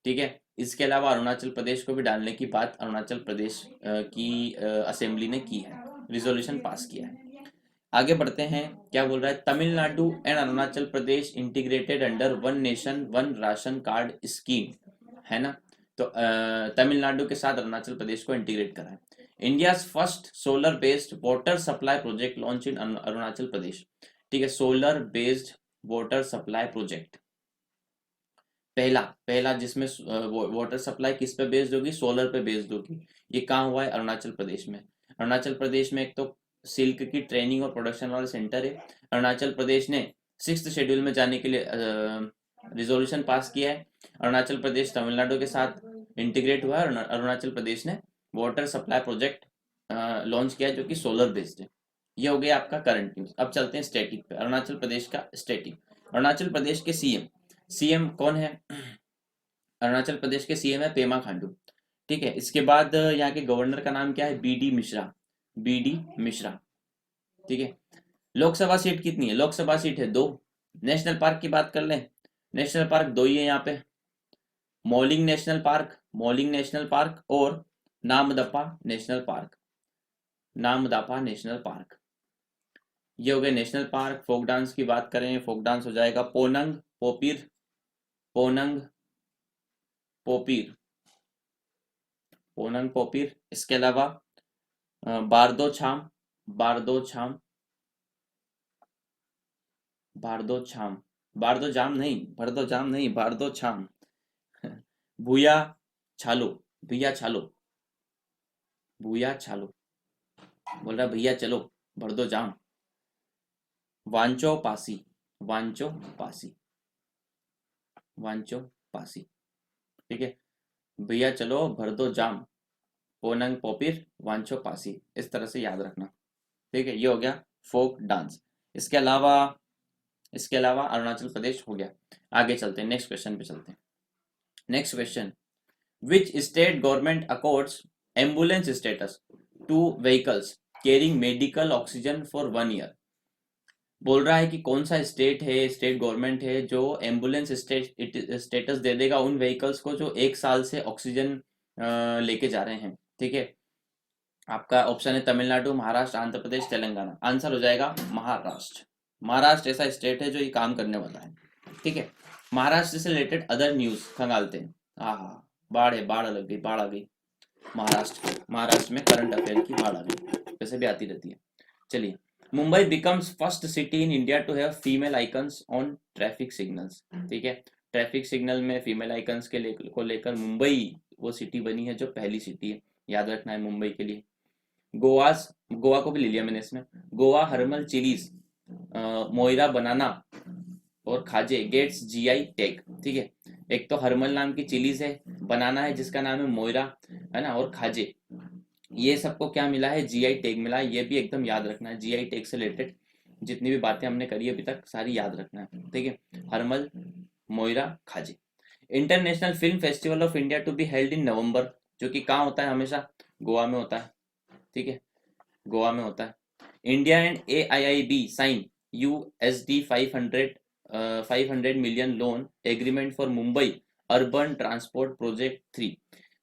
ठीक है। इसके अलावा अरुणाचल प्रदेश को भी डालने की बात अरुणाचल प्रदेश की असेंबली ने की है, रिजोल्यूशन पास किया है। आगे बढ़ते हैं, क्या बोल रहा है, Tamil Nadu and Arunachal Pradesh integrated under one nation one ration card scheme, है ना, तो तमिलनाडु के साथ अरुणाचल प्रदेश को इंटीग्रेट करा है। India first solar based water supply project launch in Arunachal Pradesh, ठीक है, solar based water supply project, पहला जिसमें वाटर सप्लाई किस पे बेस्ड होगी, सोलर पे बेस्ड होगी। ये कहाँ हुआ है, अरुणाचल प्रदेश में। अरुणाचल प्रदेश में एक तो सिल्क की ट्रेनिंग और प्रोडक्शन वाला सेंटर है। अरुणाचल प्रदेश ने 6th शेड्यूल में जाने के लिए रिजोल्यूशन पास किया है। अरुणाचल प्रदेश तमिलनाडु के साथ इंटीग्रेट हुआ है। अरुणाचल प्रदेश ने वाटर सप्लाई प्रोजेक्ट लॉन्च किया है जो कि सोलर बेस्ड है। ये हो गया आपका करंट न्यूज। अब चलते हैं स्टैटिक पे, अरुणाचल प्रदेश का स्टैटिक। अरुणाचल प्रदेश के सीएम कौन है, अरुणाचल प्रदेश के सीएम है पेमा खांडू, ठीक है। इसके बाद यहाँ के गवर्नर का नाम क्या है, बीडी मिश्रा, बीडी मिश्रा, ठीक है। लोकसभा सीट कितनी है, लोकसभा सीट है 2। नेशनल पार्क की बात कर लें, नेशनल पार्क 2 ही है यहाँ पे, Mouling National Park, Mouling National Park और Namdapha National Park, Namdapha National Park. ये हो गए नेशनल पार्क। फोक डांस की बात करें, फोक डांस हो जाएगा पोनंग पोपीर, पोनंग पोपीर, पोनंग पोपीर। इसके अलावा बारदो छाम, बारदो छाम, बारदो छाम, बारदो जाम नहीं, भरदो जाम नहीं, बारदो छाम। भूया छालो, भैया छालो, भूया छालो, बोल रहा भैया चलो, भरदो जाम। वांचो पासी, वांचो पासी, वांचो पासी, ठीक है। भैया चलो भर दो जाम, पोनंग पोपीर, वांचो पासी, इस तरह से याद रखना, ठीक है। ये हो गया फोक डांस। इसके अलावा अरुणाचल प्रदेश हो गया। आगे चलते हैं, नेक्स्ट क्वेश्चन पे चलते हैं। Next question, which state government accords ambulance status two vehicles carrying medical oxygen for 1 year. बोल रहा है कि कौन सा स्टेट है, स्टेट गवर्नमेंट है जो एम्बुलेंस स्टेटस दे देगा उन व्हीकल्स को जो 1 साल से ऑक्सीजन लेके जा रहे हैं, ठीक है। आपका ऑप्शन है तमिलनाडु, महाराष्ट्र, आंध्र प्रदेश, तेलंगाना। आंसर हो जाएगा महाराष्ट्र। महाराष्ट्र ऐसा स्टेट है जो ये काम करने वाला है, ठीक है। महाराष्ट्र से रिलेटेड अदर न्यूज खंगालते हैं। हाँ, बाढ़ है, बाढ़ लग गई, बाढ़ आ गई महाराष्ट्र में करंट अफेयर की बाढ़ आ गई, वैसे भी आती रहती है। चलिए, Mumbai becomes first city in India to have female icons on traffic signals, ठीक है। ट्रैफिक सिग्नल में फीमेल आइकन्स को लेकर मुंबई वो सिटी बनी है जो पहली सिटी है, याद रखना है मुंबई के लिए। गोवा को भी ले लिया मैंने इसमें। गोवा हर्मल चिलीज, मोइरा बनाना और खाजे गेट्स जीआई टैग, ठीक है। एक तो हर्मल नाम की चिलीज है, बनाना है जिसका नाम है मोइरा, है ना, और खाजे, ये सबको क्या मिला है, जीआई टैग मिला है। ये भी एकदम याद रखना है, जीआई टैग से रिलेटेड जितनी भी बातें हमने करी अभी तक सारी याद रखना है, ठीक है। Harmal, Moira, Khaji. International Film Festival of India to be held in November, जो कि कहाँ होता है, हमेशा गोवा में होता है, ठीक है, गोवा में होता है। India and AIIB sign USD 500 million loan agreement for Mumbai urban transport project 3।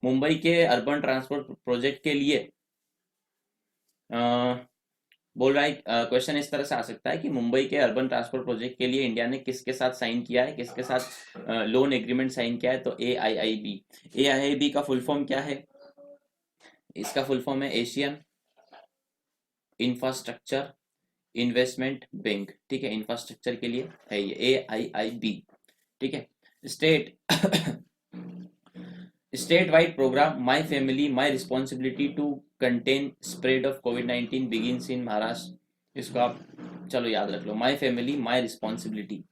Mumbai के अर्बन ट्रांसपोर्ट प्रोजेक्ट के लिए बोल रहा है, क्वेश्चन इस तरह से आ सकता है कि मुंबई के अर्बन ट्रांसपोर्ट प्रोजेक्ट के लिए इंडिया ने किसके साथ साइन किया है, किसके साथ लोन एग्रीमेंट साइन किया है, तो AIIB। AIIB का फुल फॉर्म क्या है, इसका फुल फॉर्म है एशियन इंफ्रास्ट्रक्चर इन्वेस्टमेंट बैंक, ठीक है। इंफ्रास्ट्रक्चर के लिए है ये AIIB, ठीक है। State wide programme my family my responsibility to contain spread of COVID-19 begins in Maharashtra. इसको आप चलो याद रख लो, माई फैमिली माई रिस्पॉन्सिबिलिटी,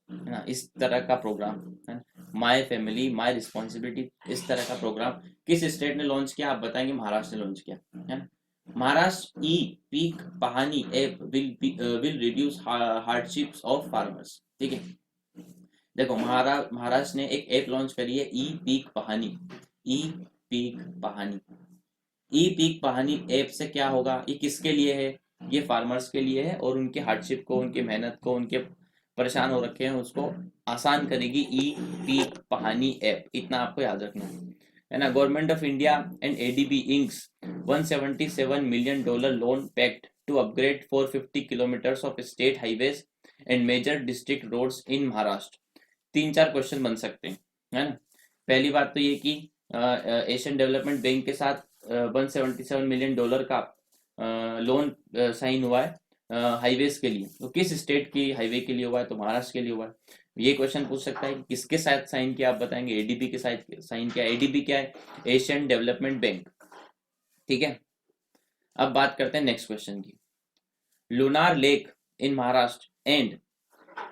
है ना, इस तरह का प्रोग्राम है। माय फैमिली माय रिस्पॉन्सिबिलिटी, इस तरह का प्रोग्राम किस स्टेट ने लॉन्च किया? आप बताएंगे महाराष्ट्र ने लॉन्च किया, है ना। Maharashtra E Peek Pahani app will reduce hardships of farmers, ठीक है। देखो महाराष्ट्र ने एक ऐप लॉन्च करी है, ई पीक पहानी। ई पीक पहानी, ई पीक पहानी ऐप से क्या होगा? ये किसके लिए है? ये फार्मर्स के लिए है, और उनके हार्डशिप को, उनकी मेहनत को, उनके परेशान हो रखे हैं उसको आसान करेगी ई पीक पहानी ऐप, इतना आपको याद रखना है ना। Government of India and ADB inks $177 million loan pact to upgrade 450 kilometres of state highways and major district roads in Maharashtra. 3-4 question बन सकते हैं, है ना। पहली बात तो ये कि एशियन डेवलपमेंट बैंक के साथ $177 million का लोन साइन हुआ है हाईवेज के लिए। तो किस स्टेट की हाईवे के लिए हुआ है? तो महाराष्ट्र के लिए हुआ है। ये क्वेश्चन पूछ सकता है कि किसके साथ साइन किया, आप बताएंगे एडीबी के साथ साइन किया। एडीबी क्या है? एशियन डेवलपमेंट बैंक, ठीक है। अब बात करते हैं नेक्स्ट क्वेश्चन की। Lonar lake in Maharashtra and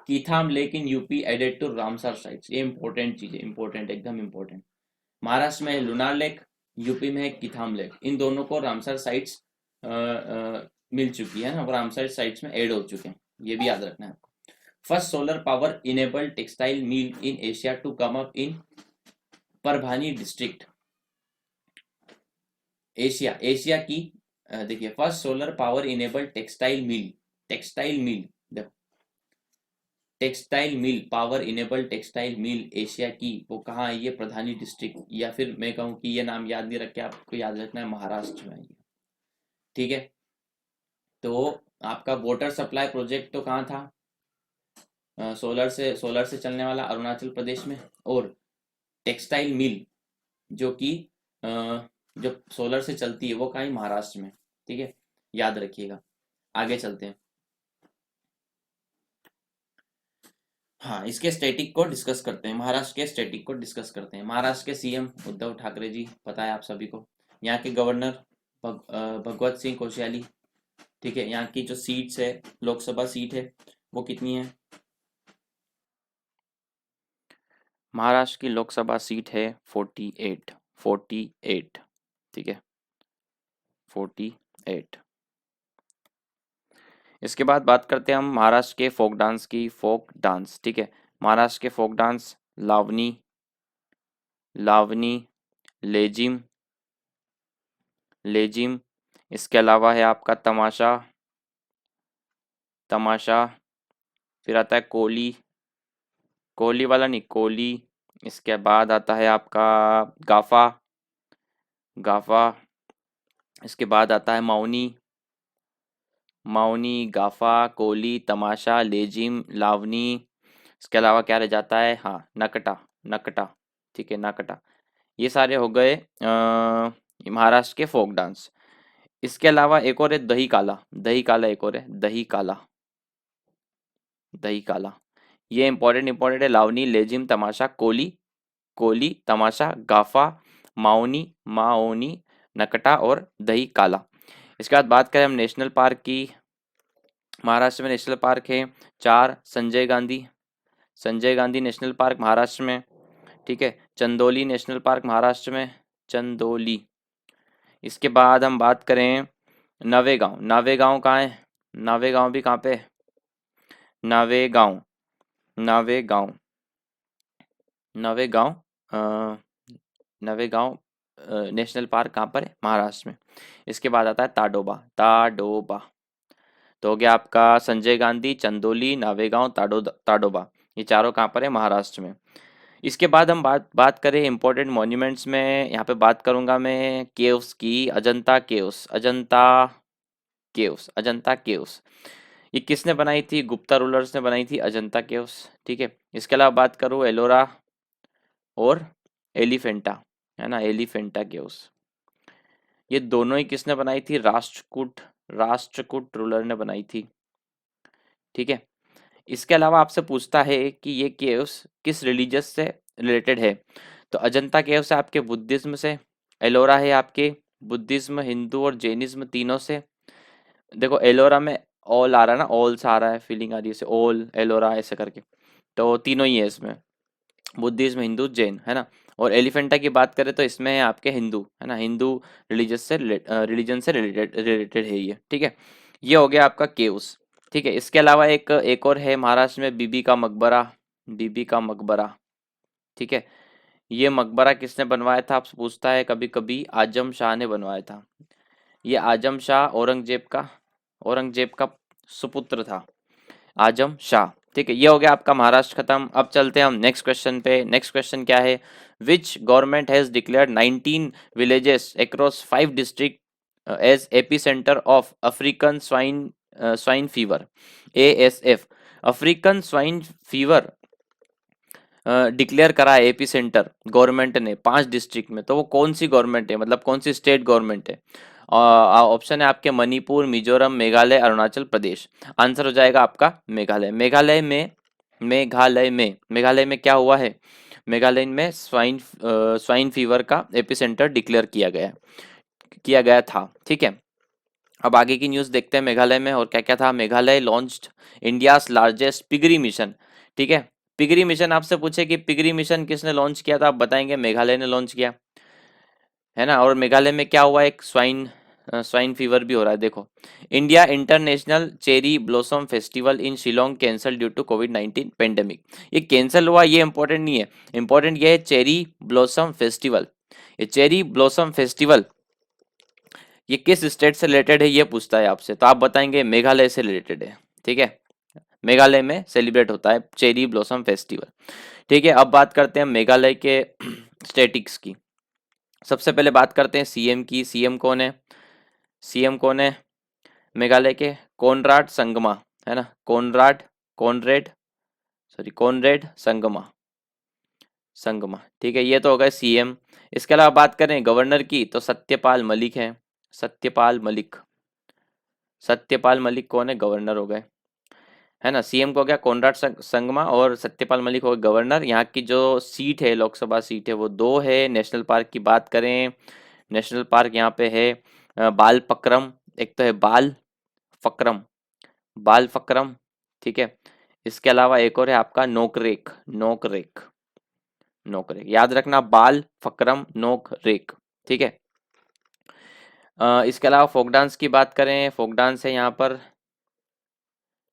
Keetham lake in UP added to Ramsar sites. ये इंपॉर्टेंट चीज है, इंपॉर्टेंट, एकदम इंपॉर्टेंट। महाराष्ट्र में है लुनार लेक, यूपी में है कीथाम लेक, इन दोनों को रामसर साइट्स मिल चुकी है ना, और रामसर साइट्स में ऐड हो चुके हैं, ये भी याद रखना है आपको। First solar power enabled textile mill in Asia to come up in Parbhani district. Asia, Asia की देखिए, first solar power enabled textile mill, textile mill, देखो textile mill, power enabled textile mill Asia की, वो कहाँ है? ये प्रधानी डिस्ट्रिक्ट, या फिर मैं कहूँ कि ये नाम याद नहीं रखे, आपको याद रखना है महाराष्ट्र में, ठीक है। तो आपका वाटर सप्लाई प्रोजेक्ट तो कहाँ था? सोलर से चलने वाला अरुणाचल प्रदेश में, और टेक्सटाइल मिल जो कि अ, जो सोलर से चलती है वो कहाँ है? महाराष्ट्र में, ठीक है, याद रखिएगा। आगे चलते हैं। हाँ, इसके स्टैटिक को डिस्कस करते हैं, महाराष्ट्र के स्टैटिक को डिस्कस करते हैं। महाराष्ट्र के सीएम उद्धव ठाकरे जी, पता है आप सभी को। यहाँ के गवर्नर भगवत सिंह कोश्यारी, ठीक है। यहाँ की जो सीट्स है, लोकसभा सीट है, वो कितनी है? महाराष्ट्र की लोकसभा सीट है 48, 48, ठीक है, 48। इसके बाद बात करते हैं हम महाराष्ट्र के फोक डांस की, फोक डांस, ठीक है। महाराष्ट्र के फोक डांस लावनी, लावनी, लेजिम, लेजिम। इसके अलावा है आपका तमाशा, तमाशा। फिर आता है कोली, कोहली वाला नहीं, कोली। इसके बाद आता है आपका गाफा, गाफा। इसके बाद आता है मौनी, मौनी, गाफा, कोली, तमाशा, लेजिम, लावनी। इसके अलावा क्या रह जाता है? हाँ, नकटा, नकटा, ठीक है, नकटा। ये सारे हो गए महाराष्ट्र के फोक डांस। इसके अलावा एक और है दही काला, दही काला एक और है, दही काला, दही काला। ये इंपॉर्टेंट इंपॉर्टेंट है। लावनी, लेजिम, तमाशा, कोली, कोली, तमाशा, गाफा, माओनी, माओनी, नकटा और दही काला। इसके बाद बात करें हम नेशनल पार्क की। महाराष्ट्र में नेशनल पार्क है 4। संजय गांधी, संजय गांधी नेशनल पार्क महाराष्ट्र में, ठीक है। चंदोली नेशनल पार्क महाराष्ट्र में, चंदोली। इसके बाद हम बात करें नवेगांव, नवेगांव कहाँ है? नवेगांव भी कहाँ पे है? नवेगांव, नवेगांव, नवेगांव, नवेगांव नेशनल पार्क कहाँ पर है? महाराष्ट्र में। इसके बाद आता है ताडोबा, ताडोबा। तो हो गया आपका संजय गांधी, चंदोली, नवेगांव, ताडोबा। ये चारों कहाँ पर है? महाराष्ट्र में। इसके बाद हम बात बात करें इंपॉर्टेंट मॉन्यूमेंट्स में, यहाँ पे बात करूंगा मैं केव्स की। Ajanta caves, Ajanta caves, Ajanta caves. ये किसने बनाई थी? गुप्ता रूलर्स ने बनाई थी अजंता केव्स, ठीक है। इसके अलावा बात करूँ एलोरा और एलिफेंटा, है ना, एलिफेंटा केव्स। ये दोनों ही किसने बनाई थी? राष्ट्रकूट, राष्ट्रकूट रूलर ने बनाई थी, ठीक है। इसके अलावा आपसे पूछता है कि ये केव्स किस रिलीजियस से रिलेटेड है? तो अजंता केव्स है आपके बुद्धिज्म से, एलोरा है आपके बुद्धिज्म, हिंदू और जैनिज्म तीनों से। देखो एलोरा में ऑल आ रहा है ना, ऑल सा आ रहा है, फीलिंग आ रही है, ओल एलोरा ऐसे करके, तो तीनों ही है इसमें। बुद्धिज्म, हिंदू, जैन, है ना। और एलिफेंटा की बात करें तो इसमें है आपके हिंदू, है ना, हिंदू रिलीजन से रिलेटेड रिलेटेड है ये, ठीक है। ये हो गया आपका केव्स, ठीक है। इसके अलावा एक एक और है महाराष्ट्र में, बीबी का मकबरा, बीबी का मकबरा, ठीक है। ये मकबरा किसने बनवाया था, आपसे पूछता है कभी कभी, आजम शाह ने बनवाया था। ये आजम शाह औरंगजेब का सुपुत्र था, आजम शाह, ठीक है। ये हो गया आपका महाराष्ट्र खत्म। अब चलते हैं हम नेक्स्ट क्वेश्चन पे। नेक्स्ट क्वेश्चन क्या है, which government has declared 19 villages across 5 district as epicentre of African swine fever, ASF। African swine fever declare करा है एपी सेंटर गवर्नमेंट ने 5 डिस्ट्रिक्ट में, तो वो कौन सी गवर्नमेंट है, मतलब कौन सी स्टेट गवर्नमेंट है। ऑप्शन है आपके मणिपुर, मिजोरम, मेघालय, अरुणाचल प्रदेश। आंसर हो जाएगा आपका मेघालय। मेघालय में क्या हुआ है, मेघालय में स्वाइन फीवर का एपिसेंटर डिक्लेयर किया गया था, ठीक है। अब आगे की न्यूज़ देखते हैं मेघालय में और क्या क्या था। Meghalaya launched India's largest piggery mission, ठीक है। पिगरी मिशन, आपसे पूछे कि पिगरी मिशन किसने लॉन्च किया था, आप बताएंगे मेघालय ने लॉन्च किया, है ना। और मेघालय में क्या हुआ, एक स्वाइन फीवर भी हो रहा है, देखो। India international cherry blossom festival in Shillong cancel due to कोविड-19 पेंडेमिक। ये कैंसिल हुआ, ये इंपॉर्टेंट नहीं है, इंपॉर्टेंट ये है चेरी ब्लॉसम फेस्टिवल। ये चेरी ब्लॉसम फेस्टिवल ये किस स्टेट से रिलेटेड है, ये पूछता है आपसे, तो आप बताएंगे मेघालय से रिलेटेड है, ठीक है। मेघालय में सेलिब्रेट होता है चेरी ब्लॉसम फेस्टिवल, ठीक है। अब बात करते हैं मेघालय के स्टेटिक्स की। सबसे पहले बात करते हैं सीएम की। सीएम कौन है मेघालय के, कोनराड संगमा, है ना, कॉनरेड कॉनरेड संगमा, ठीक है। ये तो हो गए सीएम। इसके अलावा बात करें गवर्नर की तो सत्यपाल मलिक है, सत्यपाल मलिक। सत्यपाल मलिक कौन है, गवर्नर हो गए, है ना। सीएम को हो गया कोनराड संगमा और सत्यपाल मलिक हो गए गवर्नर। यहाँ की जो सीट है, लोकसभा सीट है, वो 2 है। नेशनल पार्क की बात करें, नेशनल पार्क यहाँ पे है बाल पक्रम, एक तो है फक्रम बाल फक्रम, ठीक है। इसके अलावा एक और है आपका नोकरेक, याद रखना, बाल फक्रम नोकरेक, ठीक है। इसके अलावा फोक डांस की बात करें, फोक डांस है यहाँ पर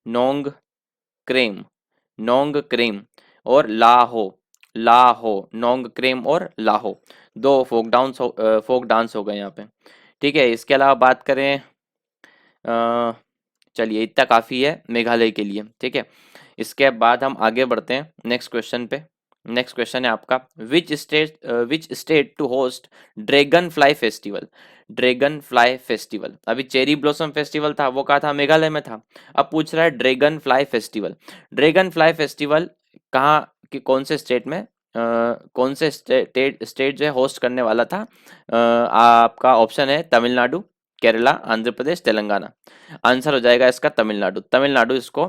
नोंग क्रेम, और लाहो, नोंग क्रेम और लाहो, 2 फोक डांस हो गए यहाँ पे, ठीक है। इसके अलावा बात करें, अ, चलिए इतना काफ़ी है मेघालय के लिए, ठीक है। इसके बाद हम आगे बढ़ते हैं नेक्स्ट क्वेश्चन पे। नेक्स्ट क्वेश्चन है आपका, which state to host dragonfly festival. अभी चेरी ब्लॉसम फेस्टिवल था, वो कहा था, मेघालय में था। अब पूछ रहा है ड्रैगन फ्लाई फेस्टिवल कहाँ कि कौन से स्टेट में, कौन से स्टेट जो है होस्ट करने वाला था। आपका ऑप्शन है तमिलनाडु, केरला, आंध्र प्रदेश, तेलंगाना। आंसर हो जाएगा इसका तमिलनाडु। तमिलनाडु इसको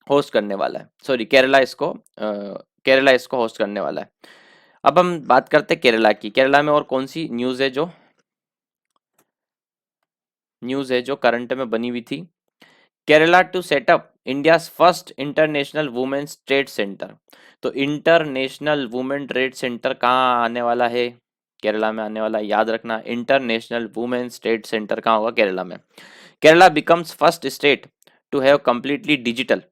होस्ट करने वाला है, सॉरी केरला इसको होस्ट करने वाला है। अब हम बात करते हैं केरला की। केरला में और कौन सी न्यूज़ है जो करंट में बनी हुई थी। Kerala to set up India's first international women's trade centre. तो इंटरनेशनल वुमेन ट्रेड सेंटर कहाँ आने वाला है, केरला में आने वाला है, याद रखना। इंटरनेशनल वुमेन्स ट्रेड सेंटर कहाँ होगा, केरला में। Kerala becomes first state to have completely digital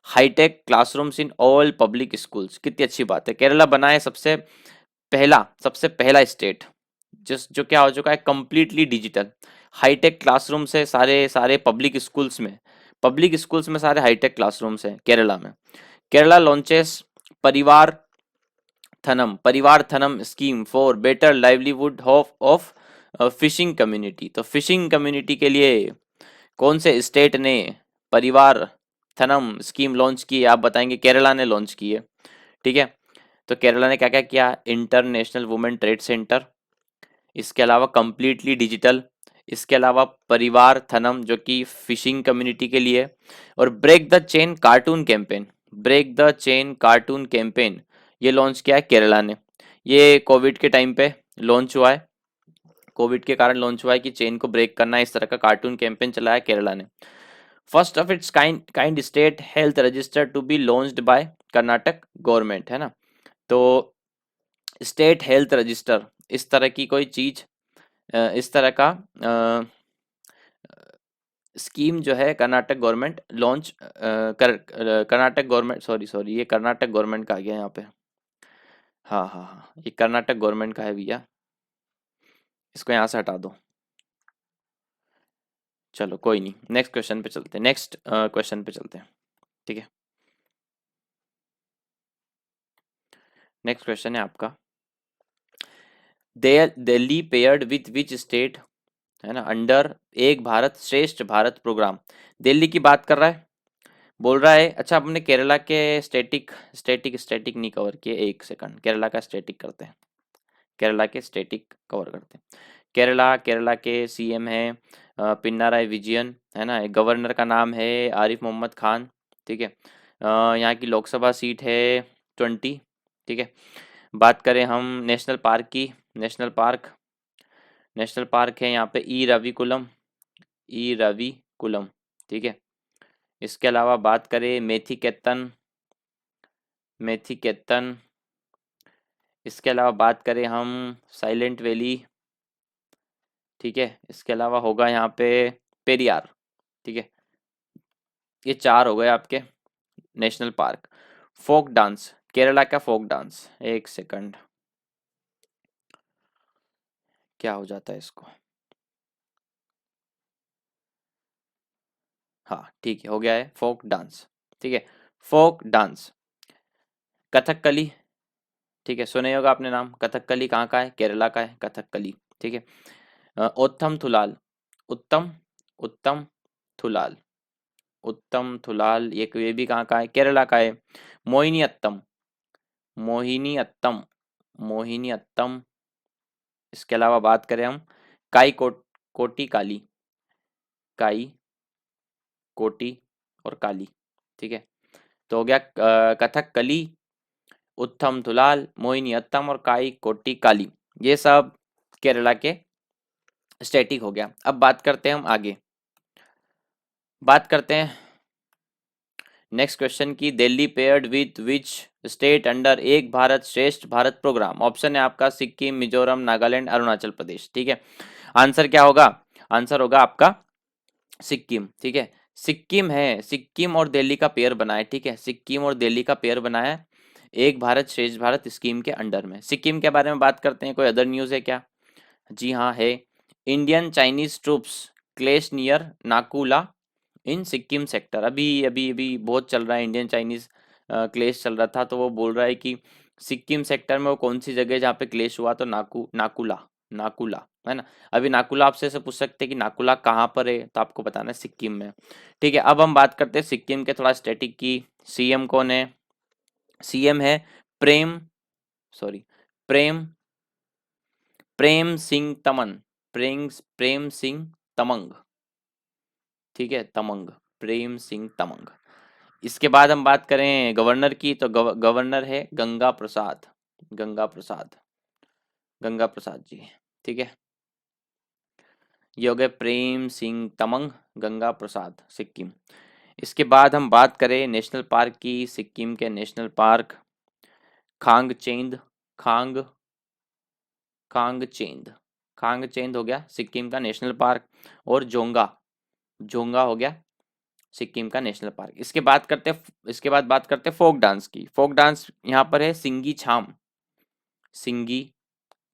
hi tech classrooms in all public schools. कितनी अच्छी बात है, केरला बना है सबसे पहला स्टेट जो क्या हो चुका है, कंप्लीटली डिजिटल हाईटेक क्लासरूम्स है सारे सारे पब्लिक स्कूल्स में सारे हाईटेक क्लासरूम्स हैं केरला में। Kerala launches Parivartanam scheme for better livelihood of fishing community. तो फिशिंग कम्युनिटी के लिए कौन से स्टेट ने परिवार थनम स्कीम लॉन्च की है, आप बताएंगे। केरला ने लॉन्च की है, ठीक है। तो केरला ने क्या क्या किया, इंटरनेशनल वुमेन ट्रेड सेंटर, इसके अलावा कंप्लीटली डिजिटल, इसके अलावा परिवार थनम जो कि फिशिंग कम्युनिटी के लिए, और break the chain cartoon campaign ये लॉन्च किया है केरला ने। ये कोविड के टाइम पे लॉन्च हुआ है, कोविड के कारण लॉन्च हुआ है कि चेन को ब्रेक करना है, इस तरह का कार्टून कैंपेन चलाया केरला ने। First of its kind state health register to be launched by Karnataka government, है ना। तो स्टेट हेल्थ रजिस्टर, इस तरह की कोई चीज, इस तरह का स्कीम जो है Karnataka government launch Karnataka government, sorry sorry, ये कर्नाटक गवर्नमेंट का आ गया यहाँ पे। हाँ हाँ हाँ, ये कर्नाटक गवर्नमेंट का है भैया, इसको यहाँ से हटा दो। चलो कोई नहीं, नेक्स्ट क्वेश्चन पे चलते हैं, नेक्स्ट क्वेश्चन पे चलते हैं, ठीक है। नेक्स्ट क्वेश्चन है आपका, Delhi paired with which state, है ना, अंडर एक भारत श्रेष्ठ भारत प्रोग्राम। दिल्ली की बात कर रहा है, बोल रहा है। अच्छा, हमने केरला के स्टैटिक स्टैटिक स्टैटिक नहीं कवर किए, एक सेकंड, केरला का स्टैटिक करते हैं, केरला के स्टैटिक कवर करते हैं। केरला, केरला के सीएम है पिनाराई विजयन, है ना, गवर्नर का नाम है आरिफ मोहम्मद खान, ठीक है। यहाँ की लोकसभा सीट है 20, ठीक है। बात करें हम नेशनल पार्क की, नेशनल पार्क, नेशनल पार्क है यहाँ पे ई रविकुलम, ई रविकुलम, ठीक है। इसके अलावा बात करें मेथीकेतन, मेथीकेतन, इसके अलावा बात करें हम साइलेंट वैली, ठीक है। इसके अलावा होगा यहाँ पे पेरियार, ठीक है। ये 4 हो गए आपके national park. Folk dance, Kerala का फोक डांस, एक सेकंड, क्या हो जाता है इसको, हाँ ठीक है, हो गया है फोक डांस, ठीक है। फोक डांस, कथकली, ठीक है, सुने होगा आपने नाम, कथकली कहाँ का है, केरला का है कथकली, ठीक है। उत्तम थुलाल, उत्तम, उत्तम थुलाल, उत्तम थुलाल, ये भी कहाँ का है, केरला का है। मोहिनी अत्तम, मोहिनी अत्तम, मोहिनी अत्तम, इसके अलावा बात करें हम काई कोटी काली, काई कोटी और काली, ठीक है। तो हो गया कथक कली, उत्तम थुलाल, मोहिनी अत्तम और काई कोटी काली, ये सब केरला के स्टैटिक हो गया। अब बात करते हैं हम आगे, बात करते हैं नेक्स्ट क्वेश्चन की, Delhi paired with which state under एक भारत श्रेष्ठ भारत प्रोग्राम। ऑप्शन है आपका सिक्किम, मिजोरम, नागालैंड, अरुणाचल प्रदेश, ठीक है। आंसर क्या होगा, आंसर होगा आपका सिक्किम, ठीक है। सिक्किम है, सिक्किम और दिल्ली का पेयर बना है, ठीक है, सिक्किम और दिल्ली का पेयर बना है एक भारत श्रेष्ठ भारत स्कीम के अंडर में। सिक्किम के बारे में बात करते हैं, कोई अदर न्यूज़ है क्या? जी हाँ है। इंडियन चाइनीज ट्रूप्स क्लेश नियर नाकुला इन सिक्किम सेक्टर, अभी अभी अभी बहुत चल रहा है, इंडियन चाइनीज क्लेश चल रहा था, तो वो बोल रहा है कि सिक्किम सेक्टर में वो कौन सी जगह है जहाँ पे क्लेश हुआ, तो नाकुला, नाकुला, है ना। अभी नाकुला आपसे ऐसे पूछ सकते हैं कि नाकुला कहाँ पर है, तो आपको बताना है सिक्किम में, ठीक है। अब हम बात करते हैं सिक्किम के थोड़ा स्टैटिक की। सीएम कौन है? सीएम है प्रेम, सॉरी, प्रेम, प्रेम सिंह तमन, प्रेम प्रेम सिंह तमंग, ठीक है, तमंग, प्रेम सिंह तमंग। इसके बाद हम बात करें गवर्नर की, तो गवर्नर है गंगा प्रसाद, गंगा प्रसाद, गंगा प्रसाद जी, ठीक है। ये हो गए प्रेम सिंह तमंग, गंगा प्रसाद, सिक्किम। इसके बाद हम बात करें नेशनल पार्क की, सिक्किम के नेशनल पार्क खांगचेंद, खांग, खांगचेंद, खांगचेंद हो गया सिक्किम का नेशनल पार्क, और जोंगा, जोंगा हो गया सिक्किम का नेशनल पार्क। इसके बाद बात करते हैं फोक डांस की। फोक डांस यहाँ पर है सिंगी छाम, सिंगी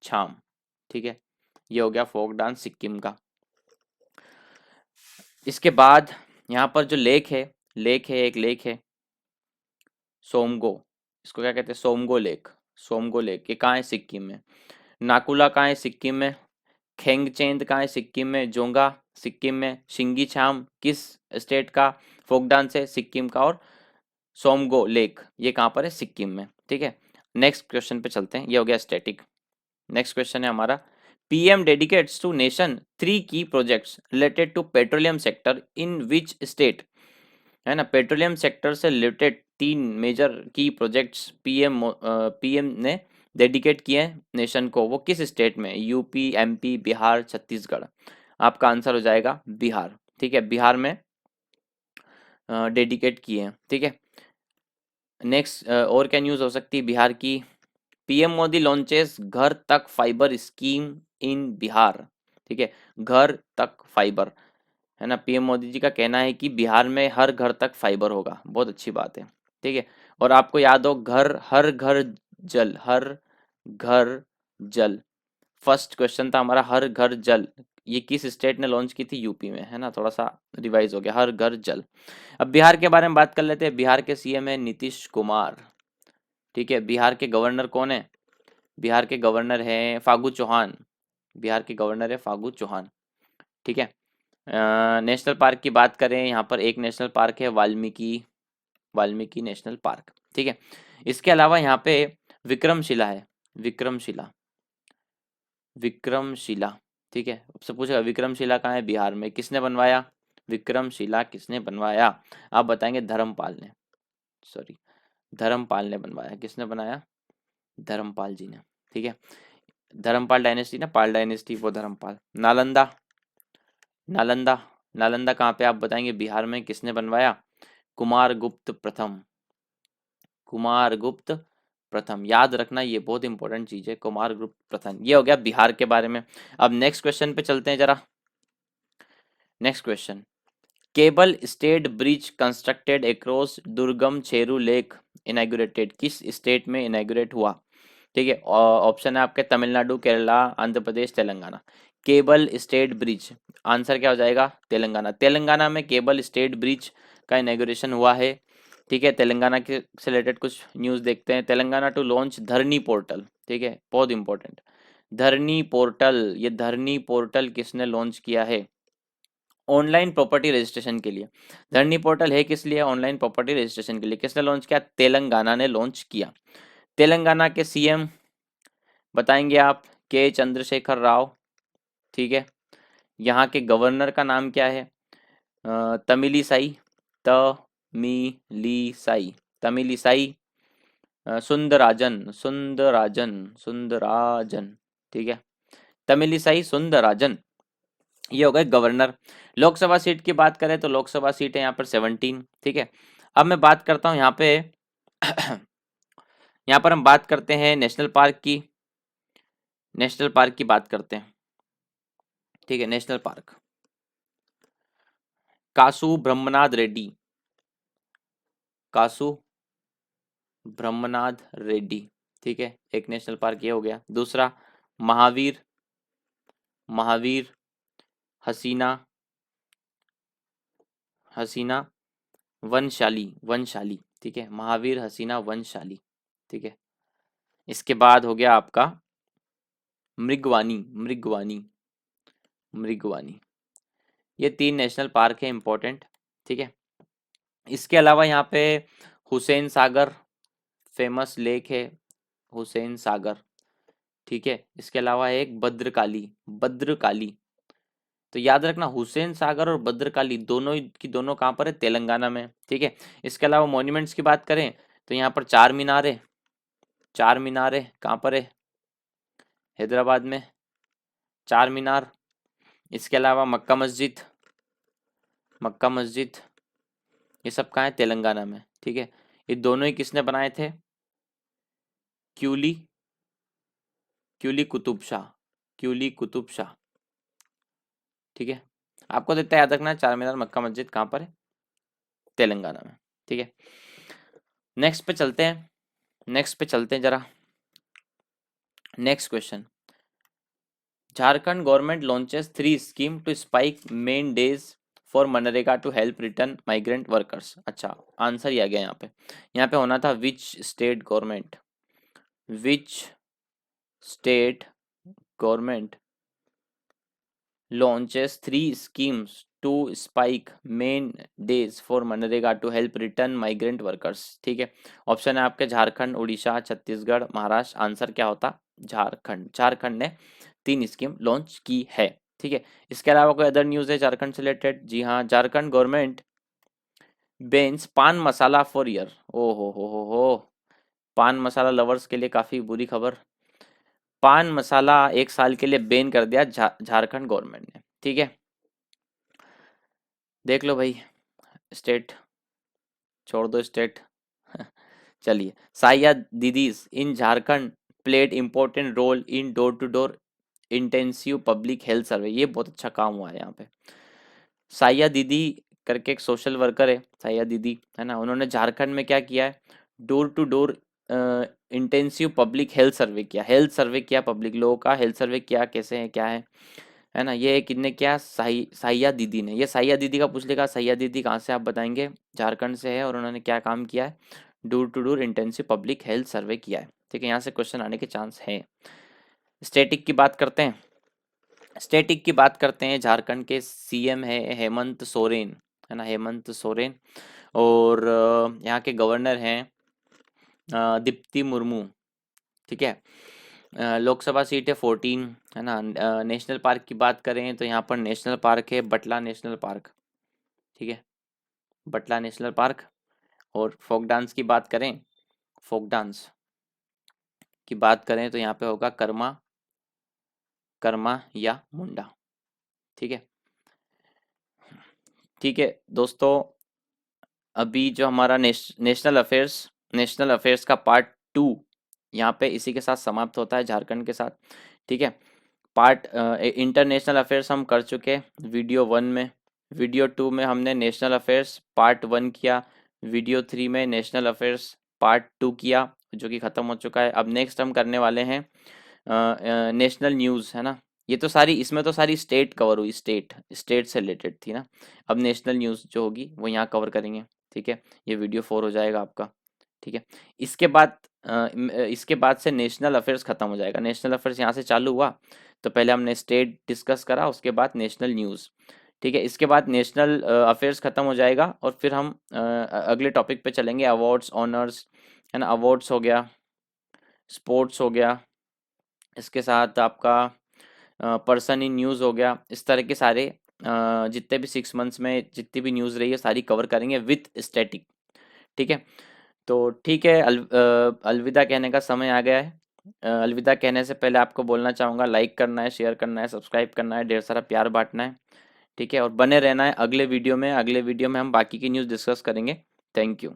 छाम, ठीक है। ये हो गया फोक डांस सिक्किम का। इसके बाद यहाँ पर जो लेक है, लेक है, एक लेक है सोमगो, इसको क्या कहते हैं, सोमगो लेक, सोमगो लेक, ये कहाँ है, सिक्किम में। नाकुला कहाँ है, सिक्किम में। खेंगचेंद कहाँ है, सिक्किम में। जोंगा सिक्किम में। शिंगी छाम किस स्टेट का फोक डांस है, सिक्किम का। और सोमगो लेक ये कहाँ पर है, सिक्किम में, ठीक है। नेक्स्ट क्वेश्चन पे चलते हैं, ये हो गया स्टैटिक। नेक्स्ट क्वेश्चन है हमारा, पीएम डेडिकेट्स टू नेशन 3 की projects related to petroleum sector in which state, है ना। पेट्रोलियम सेक्टर से रिलेटेड 3 मेजर की प्रोजेक्ट्स पीएम ने डेडिकेट किए हैं नेशन को, वो किस स्टेट में? UP, MP, Bihar, Chhattisgarh. आपका आंसर हो जाएगा बिहार, ठीक है, बिहार में डेडिकेट किए हैं, ठीक है। नेक्स्ट और क्या न्यूज़ हो सकती है बिहार की? पीएम मोदी लॉन्चेस घर तक फाइबर स्कीम इन बिहार। ठीक है, घर तक फाइबर, है ना। पीएम मोदी जी का कहना है कि बिहार में हर घर तक फाइबर होगा, बहुत अच्छी बात है। ठीक है, और आपको याद हो घर हर घर जल, हर घर जल, फर्स्ट क्वेश्चन था हमारा हर घर जल, ये किस स्टेट ने लॉन्च की थी? यूपी में, है ना। थोड़ा सा रिवाइज हो गया, हर घर जल। अब बिहार के बारे में बात कर लेते हैं। बिहार के सीएम है नीतीश कुमार। ठीक है, बिहार के गवर्नर कौन है? बिहार के गवर्नर हैं फागू चौहान। बिहार के गवर्नर है फागू चौहान। ठीक है, नेशनल पार्क की बात करें, यहाँ पर एक नेशनल पार्क है वाल्मीकि, वाल्मीकि नेशनल पार्क। ठीक है, इसके अलावा यहाँ पे विक्रमशिला है, विक्रमशिला, विक्रमशिला। ठीक है, आपसे पूछेगा विक्रमशिला कहाँ है? बिहार में। किसने बनवाया? विक्रमशिला किसने बनवाया? आप बताएंगे धर्मपाल ने, सॉरी, धर्मपाल ने बनवाया। किसने बनाया? धर्मपाल जी ने। ठीक है, धर्मपाल डायनेस्टी ना, पाल डायनेस्टी, वो धर्मपाल। नालंदा, नालंदा, नालंदा कहाँ पे? आप बताएंगे बिहार में। किसने बनवाया? कुमारगुप्त प्रथम, कुमारगुप्त प्रथम। याद रखना, ये बहुत इंपॉर्टेंट चीज है, कुमारगुप्त प्रथम। ये हो गया बिहार के बारे में। अब नेक्स्ट क्वेश्चन पे चलते हैं जरा। Next question, cable state bridge constructed across Durgam Cheru lake inaugurated, किस स्टेट में इनॉग्रेट हुआ? ठीक है, ऑप्शन है आपके Tamil Nadu, Kerala, Andhra Pradesh, Telangana. Cable state bridge, answer क्या हो जाएगा? तेलंगाना। तेलंगाना में केबल स्टेट ब्रिज का इनॉग्रेशन हुआ है। ठीक है, तेलंगाना के से रिलेटेड कुछ न्यूज़ देखते हैं। Telangana to launch Dharani portal. ठीक है, बहुत इंपॉर्टेंट, धरनी पोर्टल। ये धरनी पोर्टल किसने लॉन्च किया है? ऑनलाइन प्रॉपर्टी रजिस्ट्रेशन के लिए। धरनी पोर्टल है किस लिए? ऑनलाइन प्रॉपर्टी रजिस्ट्रेशन के लिए। किसने लॉन्च किया? तेलंगाना ने लॉन्च किया। तेलंगाना के सीएम बताएंगे आप? के चंद्रशेखर राव। ठीक है, यहाँ के गवर्नर का नाम क्या है? तमिलिसाई, तमिलिसाई, तमिलिसाई सुंदराजन, सुंदराजन, सुंदराजन। ठीक है, तमिलिसाई सुंदराजन, ये हो गए गवर्नर। लोकसभा सीट की बात करें तो लोकसभा सीट है यहाँ पर 17। ठीक है, अब मैं बात करता हूँ यहाँ पे यहाँ पर हम बात करते हैं नेशनल पार्क की, नेशनल पार्क की बात करते हैं। ठीक है, नेशनल पार्क कासु ब्रह्मनाथ रेड्डी, कासु ब्रह्मनाथ रेड्डी। ठीक है, एक नेशनल पार्क ये हो गया। दूसरा महावीर, महावीर हसीना, हसीना वनशाली, वनशाली। ठीक है, महावीर हसीना वनशाली। ठीक है, इसके बाद हो गया आपका मृगवानी, मृगवानी, मृगवानी। ये 3 नेशनल पार्क है इंपॉर्टेंट। ठीक है, इसके अलावा यहाँ पे हुसैन सागर फेमस लेक है, हुसैन सागर। ठीक है, इसके अलावा है एक भद्रकाली, भद्रकाली। तो याद रखना हुसैन सागर और भद्रकाली दोनों कहाँ पर है? तेलंगाना में। ठीक है, इसके अलावा मॉन्यूमेंट्स की बात करें तो यहाँ पर चार मीनार है, चार मीनार है। कहाँ पर है? हैदराबाद में चार मीनार। इसके अलावा मक्का मस्जिद, मक्का मस्जिद, ये सब कहाँ है? तेलंगाना में। ठीक है, ये दोनों ही किसने बनाए थे? क्यूली, क्यूली कुतुब शाह, क्यूली कुतुब शाह। ठीक है, आपको देखते याद रखना है चार मीनार मक्का मस्जिद कहाँ पर है? तेलंगाना में। ठीक है, नेक्स्ट पे चलते हैं, नेक्स्ट पे चलते हैं जरा। Next question, Jharkhand government launches 3 scheme to spike main days for मनरेगा to help return migrant workers. अच्छा, आंसर ही आ गया यहाँ पे होना था which state government, which state government launches 3 schemes to spike main days for मनरेगा to help return migrant workers। ठीक है, ऑप्शन है आपके झारखंड, उड़ीसा, छत्तीसगढ़, महाराष्ट्र। आंसर क्या होता? झारखंड। झारखंड ने 3 स्कीम लॉन्च की है। ठीक है, इसके अलावा कोई अदर न्यूज़ है झारखंड से रिलेटेड? जी हाँ, झारखंड गवर्नमेंट बेन्स पान मसाला फॉर ईयर। ओ हो, पान मसाला लवर्स के लिए काफ़ी बुरी खबर। पान मसाला 1 साल के लिए बैन कर दिया झारखंड गवर्नमेंट ने। ठीक है, देख लो भाई, स्टेट छोड़ दो, स्टेट चलिए, Sahiya didis in Jharkhand played important role in door to door intensive public health survey. ये बहुत अच्छा काम हुआ है यहाँ पे। साया दीदी करके एक सोशल वर्कर है, साया दीदी है ना, उन्होंने झारखंड में क्या किया है, door to door intensive public health survey किया, हेल्थ सर्वे किया, पब्लिक लोगों का हेल्थ सर्वे किया, कैसे है क्या है ना। ये किन्ने क्या, साहिया दीदी ने, ये साहिया दीदी का पूछ लेगा, साहिया दीदी कहाँ से आप बताएंगे, झारखंड से है, और उन्होंने क्या काम किया है, door to door intensive public health survey किया है। ठीक है, यहाँ से क्वेश्चन आने के चांस है। स्टैटिक की बात करते हैं, स्टैटिक की बात करते हैं। झारखंड के सीएम है हेमंत सोरेन, है ना, हेमंत सोरेन। और यहाँ के गवर्नर हैं दीप्ति मुर्मू। ठीक है, लोकसभा सीट है 14, है ना। नेशनल पार्क की बात करें तो यहाँ पर नेशनल पार्क है बटला नेशनल पार्क। ठीक है, बटला नेशनल पार्क। और फोक डांस की बात करें, फोक डांस की बात करें तो यहाँ पे होगा कर्मा, कर्मा या मुंडा। ठीक है, ठीक है दोस्तों, अभी जो हमारा नेशनल अफेयर्स का पार्ट 2 यहाँ पे इसी के साथ समाप्त होता है, झारखंड के साथ। ठीक है, पार्ट इंटरनेशनल अफेयर्स हम कर चुके वीडियो 1 में, वीडियो 2 में हमने नेशनल अफेयर्स पार्ट 1 किया, वीडियो 3 में नेशनल अफेयर्स पार्ट 2 किया, जो कि ख़त्म हो चुका है। अब नेक्स्ट हम करने वाले हैं नेशनल न्यूज़, है ना। ये तो सारी, इसमें तो सारी स्टेट कवर हुई, स्टेट से रिलेटेड थी ना। अब नेशनल न्यूज़ जो होगी वो यहाँ कवर करेंगे। ठीक है, ये वीडियो 4 हो जाएगा आपका। ठीक है, इसके बाद इसके बाद से नेशनल अफेयर्स खत्म हो जाएगा। नेशनल अफेयर्स यहाँ से चालू हुआ तो पहले हमने स्टेट डिस्कस करा, उसके बाद नेशनल न्यूज़। ठीक है, इसके बाद नेशनल अफेयर्स खत्म हो जाएगा और फिर हम अगले टॉपिक पे चलेंगे, अवार्ड्स ऑनर्स, है ना। अवार्ड्स हो गया, स्पोर्ट्स हो गया, इसके साथ आपका पर्सन इन न्यूज़ हो गया। इस तरह के सारे जितने भी 6 मंथ्स में जितनी भी न्यूज़ रही है सारी कवर करेंगे विथ स्टैटिक। ठीक है, तो ठीक है, अलविदा कहने का समय आ गया है। अलविदा कहने से पहले आपको बोलना चाहूँगा, लाइक करना है, शेयर करना है, सब्सक्राइब करना है, ढेर सारा प्यार बांटना है। ठीक है, और बने रहना है अगले वीडियो में। अगले वीडियो में हम बाकी की न्यूज़ डिस्कस करेंगे। Thank you.